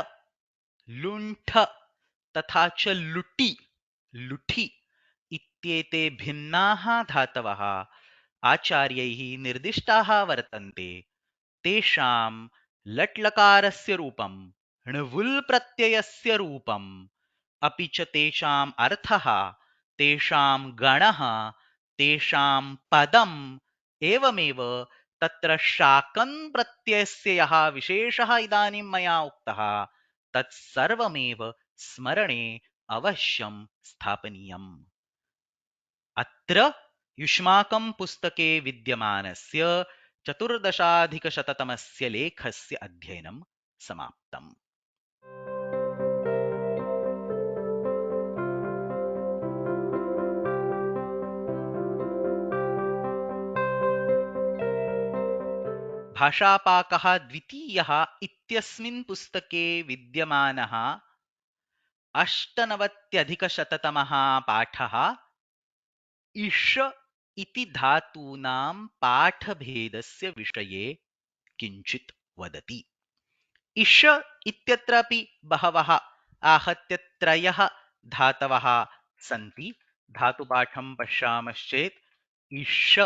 लुण्ठ तथा च लुटि, लुठि इत्येते भिन्नाः धातवः आचार्यैः निर्दिष्टाः वर्तन्ते. तेषां लट्लकारस्य रूपं, णवुल् प्रत्ययस्य रूपम्, अपि च तेषाम् अर्थः, तेषां गणः, तेषां पदम्, एवमेव तत्र शाकन् प्रत्ययस्य यः विशेषः इदानीं मया उक्तः, तत्सर्वमेव स्मरणे अवश्यं स्थापनीयम्. अत्र युष्माकं पुस्तके विद्यमानस्य 14,000 लेखस्य अध्ययनं समाप्तम्. भाषापाकः द्वितीयः इत्यस्मिन् पुस्तके विद्यमानः 98-तमः पाठः इष इति धातूनां पाठभेदस्य विषये किञ्चित् वदति. इष इत्यत्रापि बहवः आहत्य त्रयः धातवः सन्ति. धातुपाठं पश्यामश्चेत् इष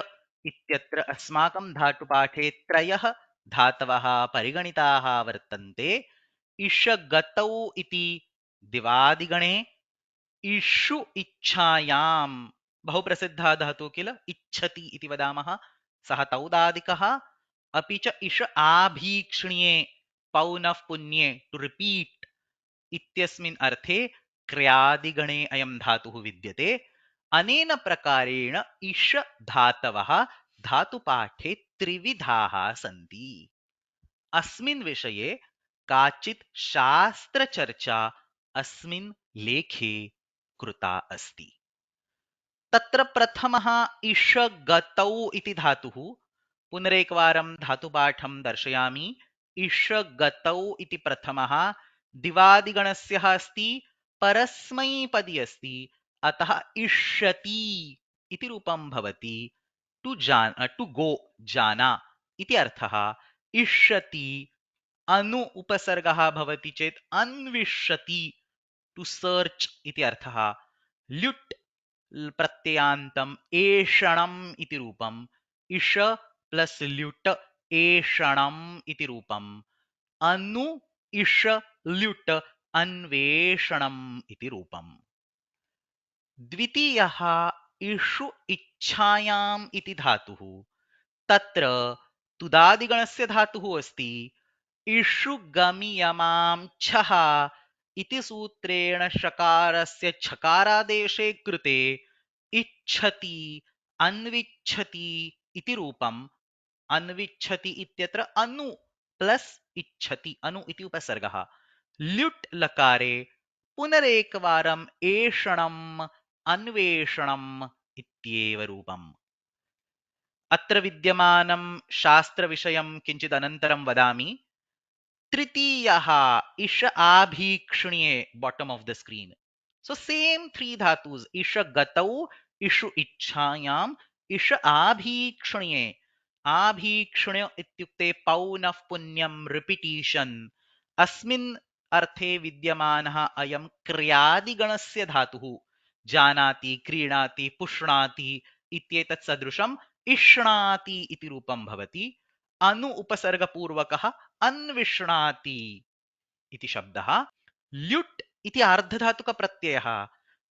इत्यत्र अस्माकं धातुपाठे त्रयः धातवः परिगणिताः वर्तन्ते. इष गतौ इति दिवादिगणे, इषु इच्छायां बहुप्रसिद्धः धातुः किल, इच्छति इति वदामः, सः तौदादिकः. अपि च इष आभीक्ष्ण्ये, पौनः पुन्ये, टु रिपीट, इत्यस्मिन् अर्थे क्र्यादिगणे अयं धातुः विद्यते। अनेन प्रकारेण इष धातवः धातुपाठे त्रिविधाः सन्ति। अस्मिन् विषये काचित् शास्त्रचर्चा अस्मिन् लेखे कृता अस्ति। तत्र प्रथमः इषगतौ इति धातुः। पुनरेकवारं धातुपाठं दर्शयामि। इषगतौ इति प्रथमः दिवादिगणस्य अस्ति, परस्मैपदी अस्ति, अतः इष्यति इति रूपं भवति। टु गो जाना इति अर्थः। इष्यति अनु उपसर्गः भवति चेत् अन्विष्यति टु सर्च इति अर्थः। ल्युट् प्रत्ययान्तम् एषणम् इति रूपम्। इष प्लस ल्युट् एषणम् इति रूपम्। अनु इष ल्युट् अन्वेषणम् इति रूपम्। द्वितीयः इषु इच्छायाम् इति धातुः। तत्र तुदादिगणस्य धातुः अस्ति। इषु गमियमां छः इति सूत्रेण शकारस्य छकारादेशे कृते इच्छति अन्विच्छति इति रूपम्। अन्विच्छति इत्यत्र अनु प्लस इच्छति, अनु इति उपसर्गः। ल्युट् लकारे पुनरेकवारम् एषणम् अन्वेषणम् इत्येव रूपम्। अत्र विद्यमानं शास्त्रविषयं किञ्चित् अनन्तरं वदामि। तृतीयः इष आभीक्ष्ण्ये, bottom of the screen. So same three धातुस्, इष गतौ, इषु इच्छायाम्, इष आभीक्ष्ण्ये। आभीक्ष्ण्य इत्युक्ते पौनः पुन्यं रिपीटिशन। अस्मिन् अर्थे विद्यमानः अयं क्रियादिगणस्य धातुः। जानाति, क्रीणाति, पुष्णाति इत्येतत् सदृशम् इष्णाति इति रूपं भवति। अनु उपसर्गपूर्वकः अन्विष्णाति इति शब्दः। ल्युट् इति अर्धधातुकप्रत्ययः।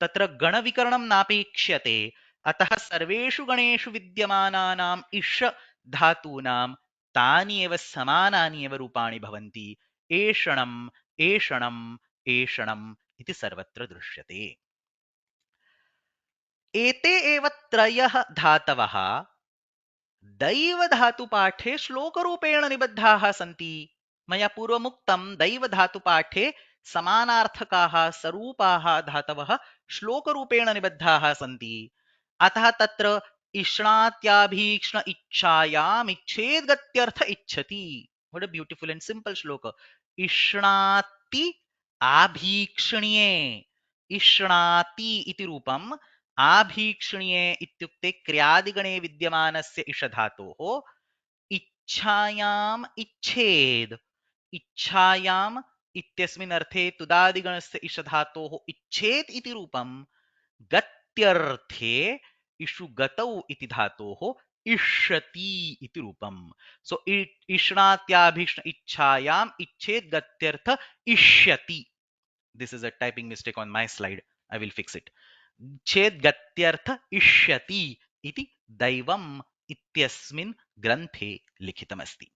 तत्र गणविकरणं नापेक्ष्यते, अतः सर्वेषु गणेषु विद्यमानानाम् इष धातूनां तानि एव समानानि एव रूपाणि भवन्ति। एषणम् एषणम् एषणम् इति सर्वत्र दृश्यते। एते एव त्रयः धातवः दैव धातुपाठे श्लोकरूपेण निबद्धाः सन्ति। मया पूर्वमुक्तं दैव धातुपाठे समानार्थकाः सरूपाः धातवः श्लोकरूपेण निबद्धाः सन्ति। अतः तत्र इष्णात्याभीक्ष्ण इच्छायाम् इच्छेद् गत्यर्थ इच्छति। What a beautiful and simple shloka. इष्णाति आभीक्ष्ण्ये। इष्णाति इति रूपम्। आभीक्ष्ण्ये इत्युक्ते क्रियादिगणे विद्यमानस्य इषधातोः। इच्छायाम् इच्छेद्। इच्छायाम् इत्यस्मिन् अर्थे तुदादिगणस्य इषधातोः इच्छेत् इति रूपम्। गत्यर्थे इषु गतौ इति धातोः इष्यति इति रूपम्। सो इष्णात्याभीक्ष्ण इच्छायाम् इच्छेत् गत्यर्थ इष्यति। This is a typing mistake on my slide. I will fix it. चेत् गत्यर्थ इष्यति इति दैवम् इत्यस्मिन् ग्रन्थे लिखितमस्ति।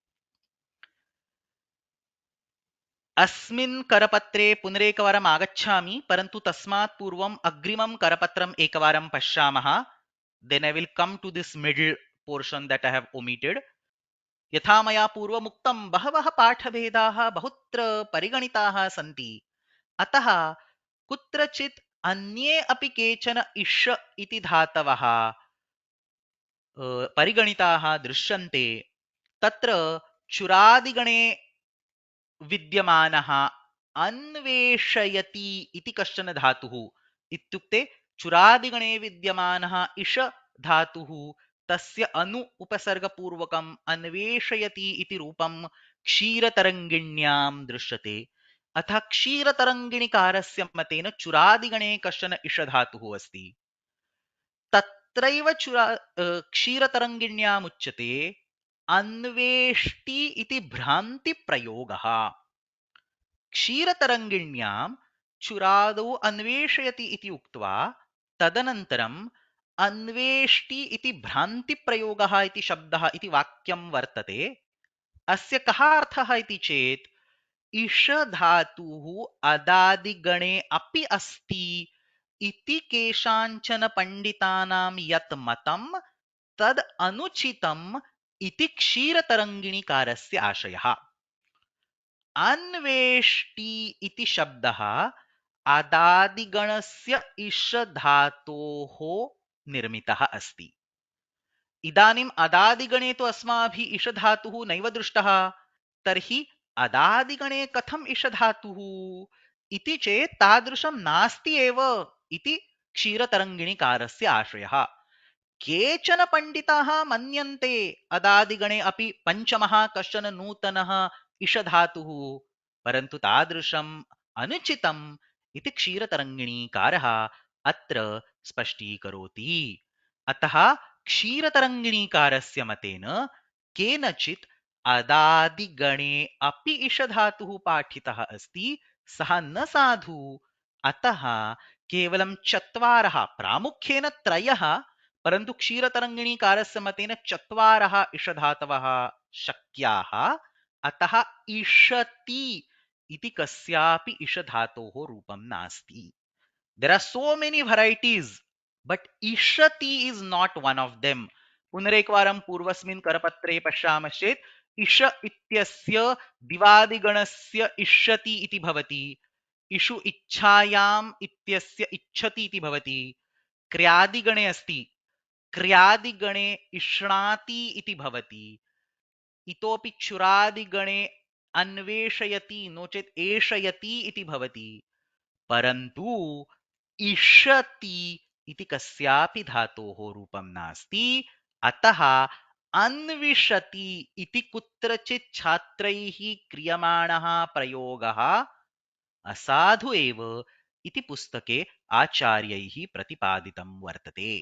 अस्मिन् करपत्रे पुनरेकवारम् आगच्छामि, परन्तु तस्मात् पूर्वम् अग्रिमं करपत्रम् एकवारं पश्यामः. Then I will come to this middle portion that I have omitted. यथा मया पूर्वमुक्तं बहवः पाठभेदाः बहुत्र परिगणिताः सन्ति। अतः कुत्रचित् अन्ये अपि केचन इष इति धातवः परिगणिताः दृश्यन्ते। तत्र चुरादिगणे विद्यमानः अन्वेषयति इति कश्चन धातुः। इत्युक्ते चुरादिगणे विद्यमानः इष धातुः तस्य अनु उपसर्गपूर्वकम् अन्वेषयति इति रूपं क्षीरतरङ्गिण्यां दृश्यते। अतः क्षीरतरङ्गिणीकारस्य मतेन चुरादिगणे कश्चन इष धातुः अस्ति। तत्रैव क्षीरतरङ्गिण्यामुच्यते अन्वेष्टि इति भ्रान्तिप्रयोगः। क्षीरतरङ्गिण्यां चुरादौ अन्वेषयति इति उक्त्वा तदनन्तरम् अन्वेष्टि इति भ्रान्तिप्रयोगः इति शब्दः इति वाक्यं वर्तते। अस्य कः अर्थः इति चेत् इष धातुः अदादिगणे अपि अस्ति इति केषाञ्चन पण्डितानां यत् मतं तद् अनुचितम् इति क्षीरतरङ्गिणीकारस्य आशयः। अन्वेष्टि इति शब्दः अदादिगणस्य इष धातोः निर्मितः अस्ति। इदानीम् अदादिगणे तु अस्माभिः इष धातुः नैव दृष्टः, तर्हि अदादिगणे कथम् इष धातुः इति चेत् तादृशं नास्ति एव इति क्षीरतरङ्गिणीकारस्य आशयः। केचन पण्डिताः मन्यन्ते अदादिगणे अपि पञ्चमः कश्चन नूतनः इष धातुः, परन्तु तादृशम् अनुचितम् इति क्षीरतरङ्गिणीकारः अत्र स्पष्टीकरोति। अतः क्षीरतरङ्गिणीकारस्य मतेन केनचित् अदादिगणे अपि इष धातुः पाठितः अस्ति, सः न साधु। अतः केवलं चत्वारः, प्रामुख्येन त्रयः, परन्तु क्षीरतरङ्गिणीकारस्य मतेन चत्वारः इषधातवः शक्याः। अतः इषति इति कस्यापि इषधातोः रूपं नास्ति। There are so many varieties, but ishati is not one of them. पुनरेकवारं पूर्वस्मिन् करपत्रे पश्यामश्चेत् इष इत्यस्य दिवादिगणस्य इष्यति इति भवति, इषु इच्छायाम् इत्यस्य इच्छति इति भवति, क्र्यादिगणे अस्ति, क्र्यादिगणे इष्णाति इति भवति, इतोपि क्षुरादिगणे अन्वेषयति नो चेत् एषयति इति भवति, परन्तु इषति इति कस्यापि धातोः रूपं नास्ति। अतः अन्विषति इति कुत्रचित् छात्रैः क्रियमाणः प्रयोगः असाधु एव इति पुस्तके आचार्यैः प्रतिपादितं वर्तते।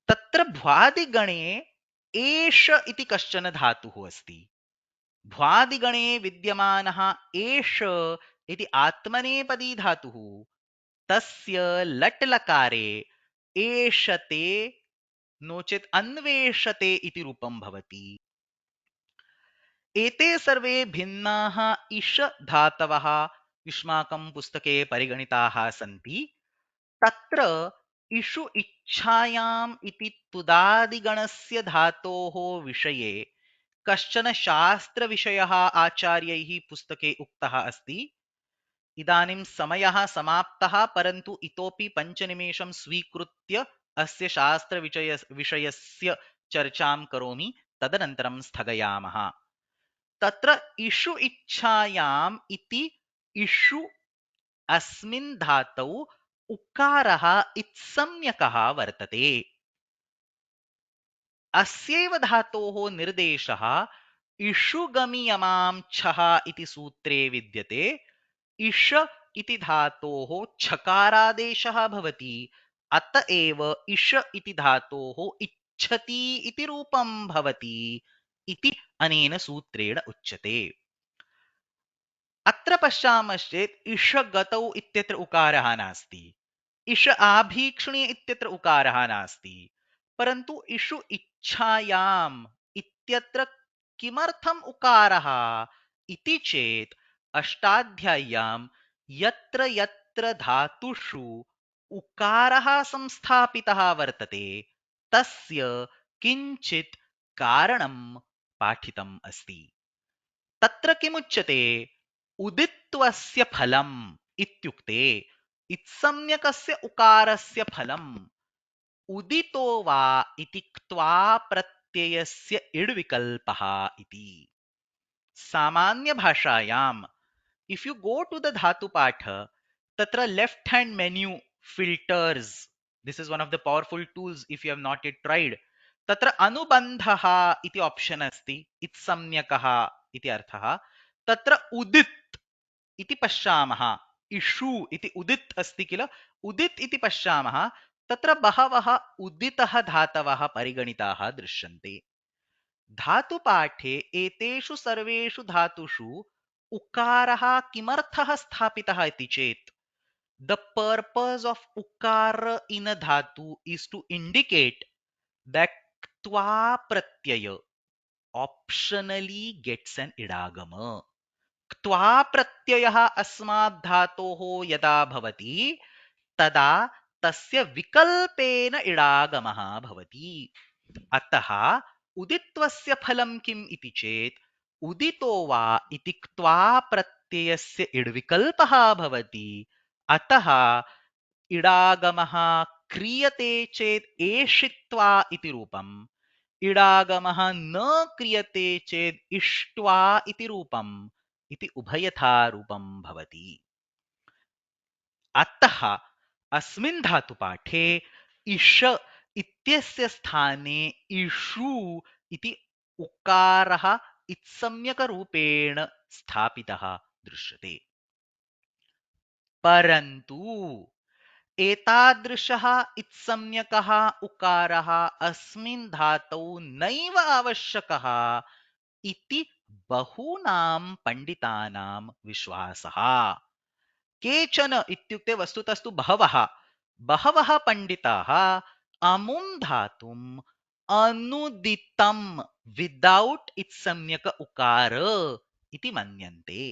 तत्र भ्वादिगणे एष इति कश्चन धातुः अस्ति। भ्वादिगणे विद्यमानः एष इति आत्मनेपदी धातुः, तस्य लट् लकारे एषते नो चेत् अन्वेषते इति रूपं भवति। एते सर्वे भिन्नाः इष धातवः युष्माकं पुस्तके परिगणिताः सन्ति। तत्र इषु इच्छायाम् इति तुदादिगणस्य धातोः विषये कश्चन शास्त्रविषयः आचार्यैः पुस्तके उक्तः अस्ति। इदानीं समयः समाप्तः, परन्तु इतोपि 5 निमेषं स्वीकृत्य अस्य शास्त्रविषयस्य चर्चां करोमि, तदनन्तरं स्थगयामः। तत्र इषु इच्छायाम् इति इषु अस्मिन् धातौ उकारः इत्संज्ञकः वर्तते। अस्यैव धातोः निर्देशः इषुगमियमां छः इति सूत्रे विद्यते। इष इति धातोः छकारादेशः भवति, अतएव इष इति धातोः इच्छति इति रूपं भवति इति अनेन सूत्रेण उच्यते। अत्र पश्यामश्चेत् इष गतौ इत्यत्र उकारः नास्ति, इष आभीक्ष्णे इत्यत्र उकारः नास्ति, परन्तु इषु इच्छायाम् इत्यत्र किमर्थम् उकारः इति चेत् अष्टाध्याय्यां यत्र यत्र धातुषु उकारः संस्थापितः वर्तते तस्य किञ्चित् कारणं पाठितम् अस्ति। तत्र किमुच्यते? उदित्वस्य फलम् इत्युक्ते इत्संज्ञकस्य उकारस्य फलम् उदितो वा इति क्त्वा प्रत्ययस्य इड् विकल्पः इति। सामान्य भाषायाम् if you go to the dhatu patha, tatra left hand menu filters, this is one of the powerful tools if you have not yet tried. Tatra anubandhaha iti option asti, itsamnyakaha iti arthaha. Tatra udit इति पश्यामः, इषु इति उदित् अस्ति किल, उदित् इति पश्यामः, तत्र बहवः उदितः धातवः परिगणिताः दृश्यन्ते। धातुपाठे एतेषु सर्वेषु धातुषु उकारः किमर्थः स्थापितः इति चेत् the purpose of ukara in a dhatu is to indicate that ktva pratyaya optionally gets an idagama. क्त्वा प्रत्ययः अस्मात् धातोः यदा भवति तदा तस्य विकल्पेन इडागमः भवति। अतः उदित्वस्य फलं किम् इति चेत् उदितो वा इति क्त्वा प्रत्ययस्य इड्विकल्पः भवति। अतः इडागमः क्रियते चेत् एषित्वा इति रूपम्, इडागमः न क्रियते चेत् इष्ट्वा इति रूपम् इति उभयथा रूपं भवति। अतः अस्मिन् धातुपाठे इष इत्यस्य स्थाने इषु इति उकारः इत्सम्यकरूपेण स्थापितः दृश्यते। परन्तु एतादृशः इत्सम्यकः उकारः अस्मिन् धातौ नैव आवश्यकः इति बहूनां पण्डितानां विश्वासः। केचन इत्युक्ते वस्तुतस्तु बहवः पण्डिताः अमुं धातुम् अनुदितं विदौट् इत्सम्यक उकार इति मन्यन्ते।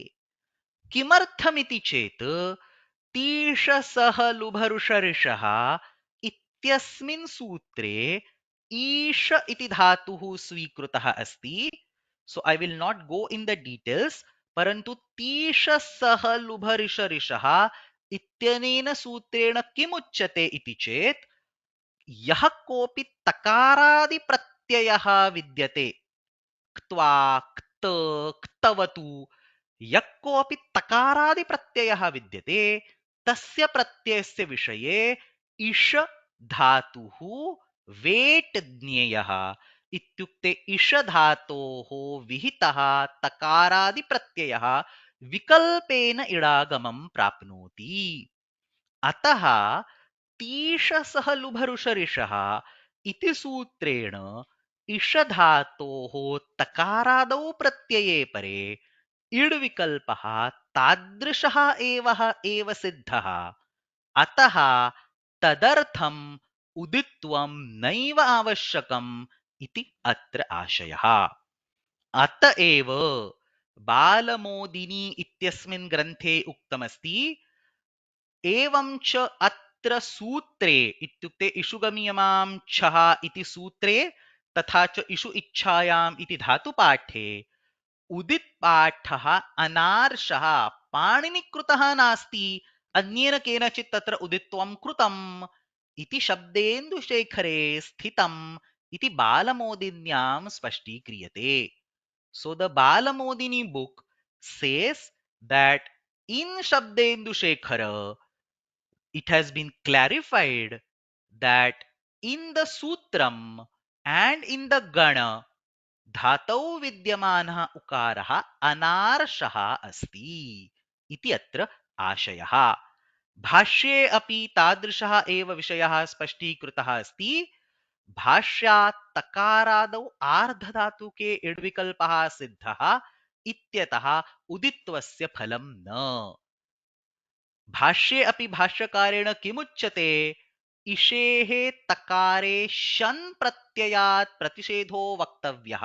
किमर्थमिति चेत् तीषसः लुभरुषरिषः इत्यस्मिन् सूत्रे ईश इति धातुः स्वीकृतः अस्ति। So I will not go in the details, परन्तु तीषसः लुभरिषरिषः इत्यनेन सूत्रेण किमुच्यते इति चेत् यः कोऽपि तकारादि प्रत्ययः विद्यते, क्त्वा, क्त, क्तवतु, यः कोऽपि तकारादि प्रत्ययः विद्यते तस्य प्रत्ययस्य विषये इष धातुः वेट् ज्ञेयः। इत्युक्ते इष धातोः विहितः तकारादि प्रत्ययः विकल्पेन इडागमं प्राप्नोति। अतः तीषसः लुभरुषरिषः इति सूत्रेण इषधातोः तकारादौ प्रत्यये परे इड् विकल्पः तादृशः एव सिद्धः। अतः तदर्थम् उदित्वं नैव आवश्यकम् इति अत्र आशयः। अत एव बालमोदिनी इत्यस्मिन् ग्रन्थे उक्तमस्ति, एवं च अत्र सूत्रे इत्युक्ते इषुगमियमां छः इति सूत्रे तथा च इषु इच्छायाम् इति धातुपाठे उदित् पाठः अनार्षः पाणिनिकृतः नास्ति, अन्येन केनचित् तत्र उदित्वं कृतम् इति शब्देन्दुशेखरे स्थितम् इति बालमोदिन्यां स्पष्टीक्रियते। So the Balamodini book says that in Shabdendu Shekhara it has been clarified that in the Sutram and in the Gana धातौ विद्यमानः उकारः अनार्षः अस्ति इति अत्र आशयः। भाष्ये अपि तादृशः एव विषयः स्पष्टीकृतः अस्ति। भाष्यात् तकारादौ आर्धधातुके इड्विकल्पः सिद्धः इत्यतः उदित्वस्य फलं न। भाष्ये अपि भाष्यकारेण किमुच्यते, इषेः तकारे शन प्रत्ययात् प्रतिषेधो वक्तव्यः।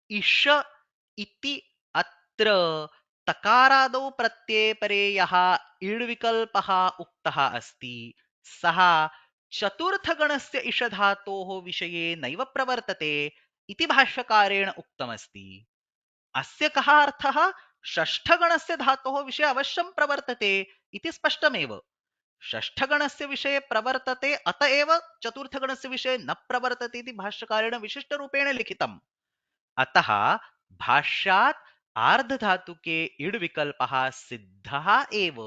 इष इति अत्र तकारादौ प्रत्यये परे यः इड्विकल्पः उक्तः अस्ति सः चतुर्थगणस्य इषधातोः विषये नैव प्रवर्तते इति भाष्यकारेण उक्तमस्ति। अस्य कः अर्थः, षष्ठगणस्य धातोः विषये अवश्यं प्रवर्तते इति स्पष्टमेव। षष्ठगणस्य विषये प्रवर्तते, अत एव चतुर्थगणस्य विषये न प्रवर्तते इति भाष्यकारेण विशिष्टरूपेण लिखितम्। अतः भाष्यात् आर्धधातुके इड् विकल्पः सिद्धः एव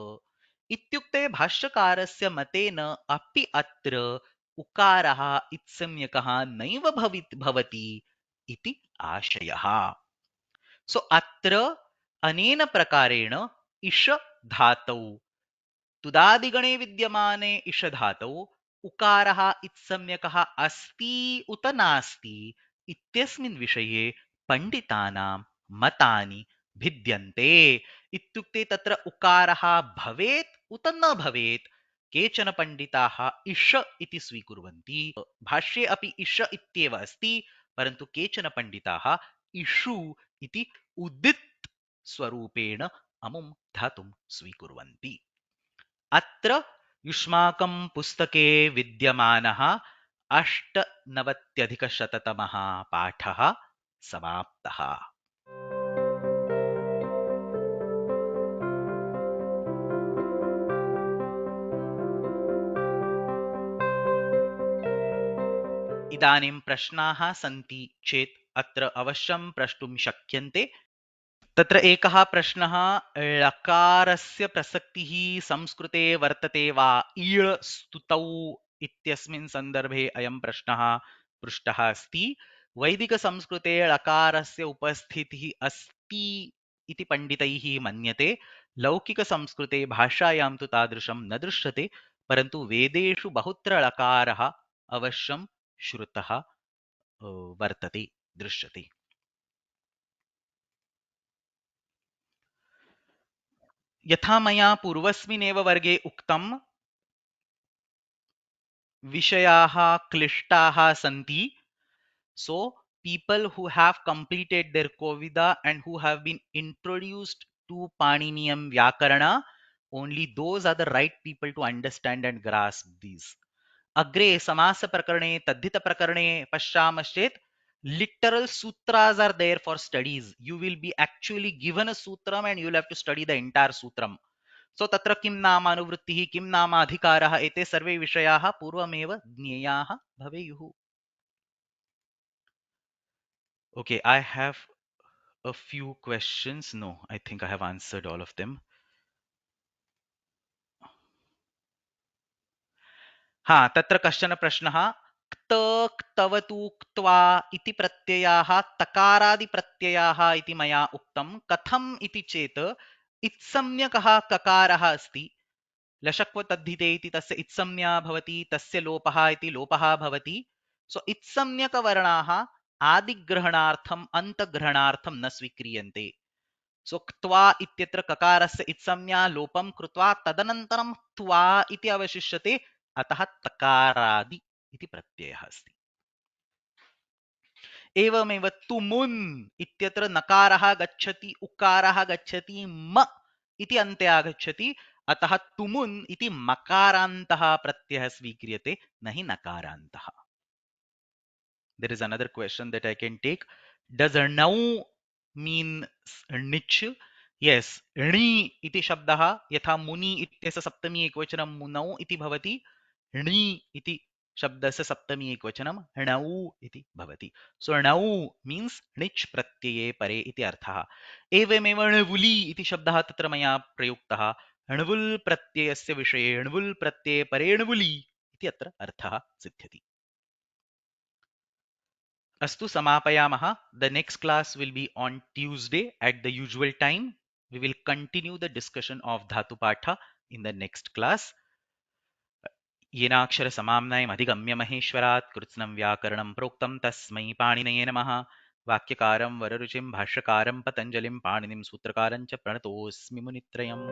इत्युक्ते भाष्यकारस्य मतेन अपि अत्र उकारः इत्सम्यकः नैव भवति इति आशयः। सो अत्र अनेन प्रकारेण इष धातौ तुदादिगणे विद्यमाने इष धातौ उकारः इत्सम्यकः अस्ति उत नास्ति इत्यस्मिन् विषये पण्डितानां मतानि भिद्यन्ते। इत्युक्ते तत्र उकारः भवेत् उत न भवेत्। केचन पण्डिताः इष इति स्वीकुर्वन्ति, भाष्ये अपि इष इत्येव अस्ति, परन्तु केचन पण्डिताः इषु इति उदित् स्वरूपेण अमुं धातुं स्वीकुर्वन्ति। अत्र युष्माकं पुस्तके विद्यमानः 98-अधिकशततमः पाठः समाप्तः। इदानीं प्रश्नाः सन्ति चेत् अत्र अवश्यं प्रष्टुं शक्यन्ते। तत्र एकः प्रश्नः, ळकारस्य प्रसक्तिः संस्कृते वर्तते वा? ईळ स्तुतौ इत्यस्मिन् सन्दर्भे अयं प्रश्नः पृष्टः अस्ति। वैदिकसंस्कृते ळकारस्य उपस्थितिः अस्ति इति पण्डितैः मन्यते। लौकिकसंस्कृते भाषायां तु तादृशं न दृश्यते, परन्तु वेदेषु बहुत्र ळकारः अवश्यं श्रुतः वर्तते, दृश्यते। यथा मया पूर्वस्मिन्नेव वर्गे उक्तं, विषयाः क्लिष्टाः सन्ति. So people who have completed their Kovida and who have been introduced to Paniniyam Vyakarana, only those are the right people to understand and grasp these. अग्रे समास प्रकरणे तद्धित प्रकरणे पश्यामश्चेत् literal sutras are there for studies. You will be actually given a sutram and you will have to study the entire sutram. So तत्र किं नाम अनुवृत्तिः, किं नाम अधिकारः, एते सर्वे विषयाः पूर्वमेव ज्ञेयाः भवेयुः. Okay, I have a few questions. No, I think I have answered all of them. हा, तत्र कश्चन प्रश्नः, क्त क्तवतु क्त्वा इति प्रत्ययाः तकारादिप्रत्ययाः इति मया उक्तं. कथम् इति चेत् इत्संज्ञकः ककारः अस्ति, लशक्व तद्धिते इति तस्य इत्संज्ञा भवति, तस्य लोपः इति लोपः भवति. सो इत्संज्ञकवर्णाः आदिग्रहणार्थम् अन्तग्रहणार्थं न स्वीक्रियन्ते. सो क्त्वा इत्यत्र ककारस्य इत्संज्ञा लोपं कृत्वा तदनन्तरं त्वा इति अवशिष्यते, अतः तकारादि इति प्रत्ययः अस्ति. एवमेव तुमुन् इत्यत्र नकारः गच्छति, उकारः गच्छति, म इति अन्ते आगच्छति, अतः तुमुन् इति मकारान्तः प्रत्ययः स्वीक्रियते, न हि नकारान्तः. There is another question that I can take. Does now mean nich? Yes, णी इति शब्दः यथा मुनि इत्यस्य सप्तमी एकवचनं मुनौ इति भवति, णी इति शब्दस्य सप्तमी एकवचनं णौ इति भवति. सो णौ मीन्स् णिच् प्रत्यये परे इति अर्थः. एवमेव णवुलि इति शब्दः तत्र मया प्रयुक्तः. णवुल् प्रत्ययस्य विषये णवुल् प्रत्यये परे णवुलि इति अत्र अर्थः सिद्ध्यति. Astu samapayamaha. The next class will be on Tuesday at the usual time. We will continue the discussion of Dhatu Patha in the next class. येनाक्षर समाम्नायम् अधिगम्य महेश्वरात् कृत्स्नं व्याकरणं प्रोक्तं तस्मै पाणिनये नमः. वाक्यकारं वररुचिं भाष्यकारं पतञ्जलिं पाणिनिं सूत्रकारं च प्रणतोऽस्मि मुनित्रयम्.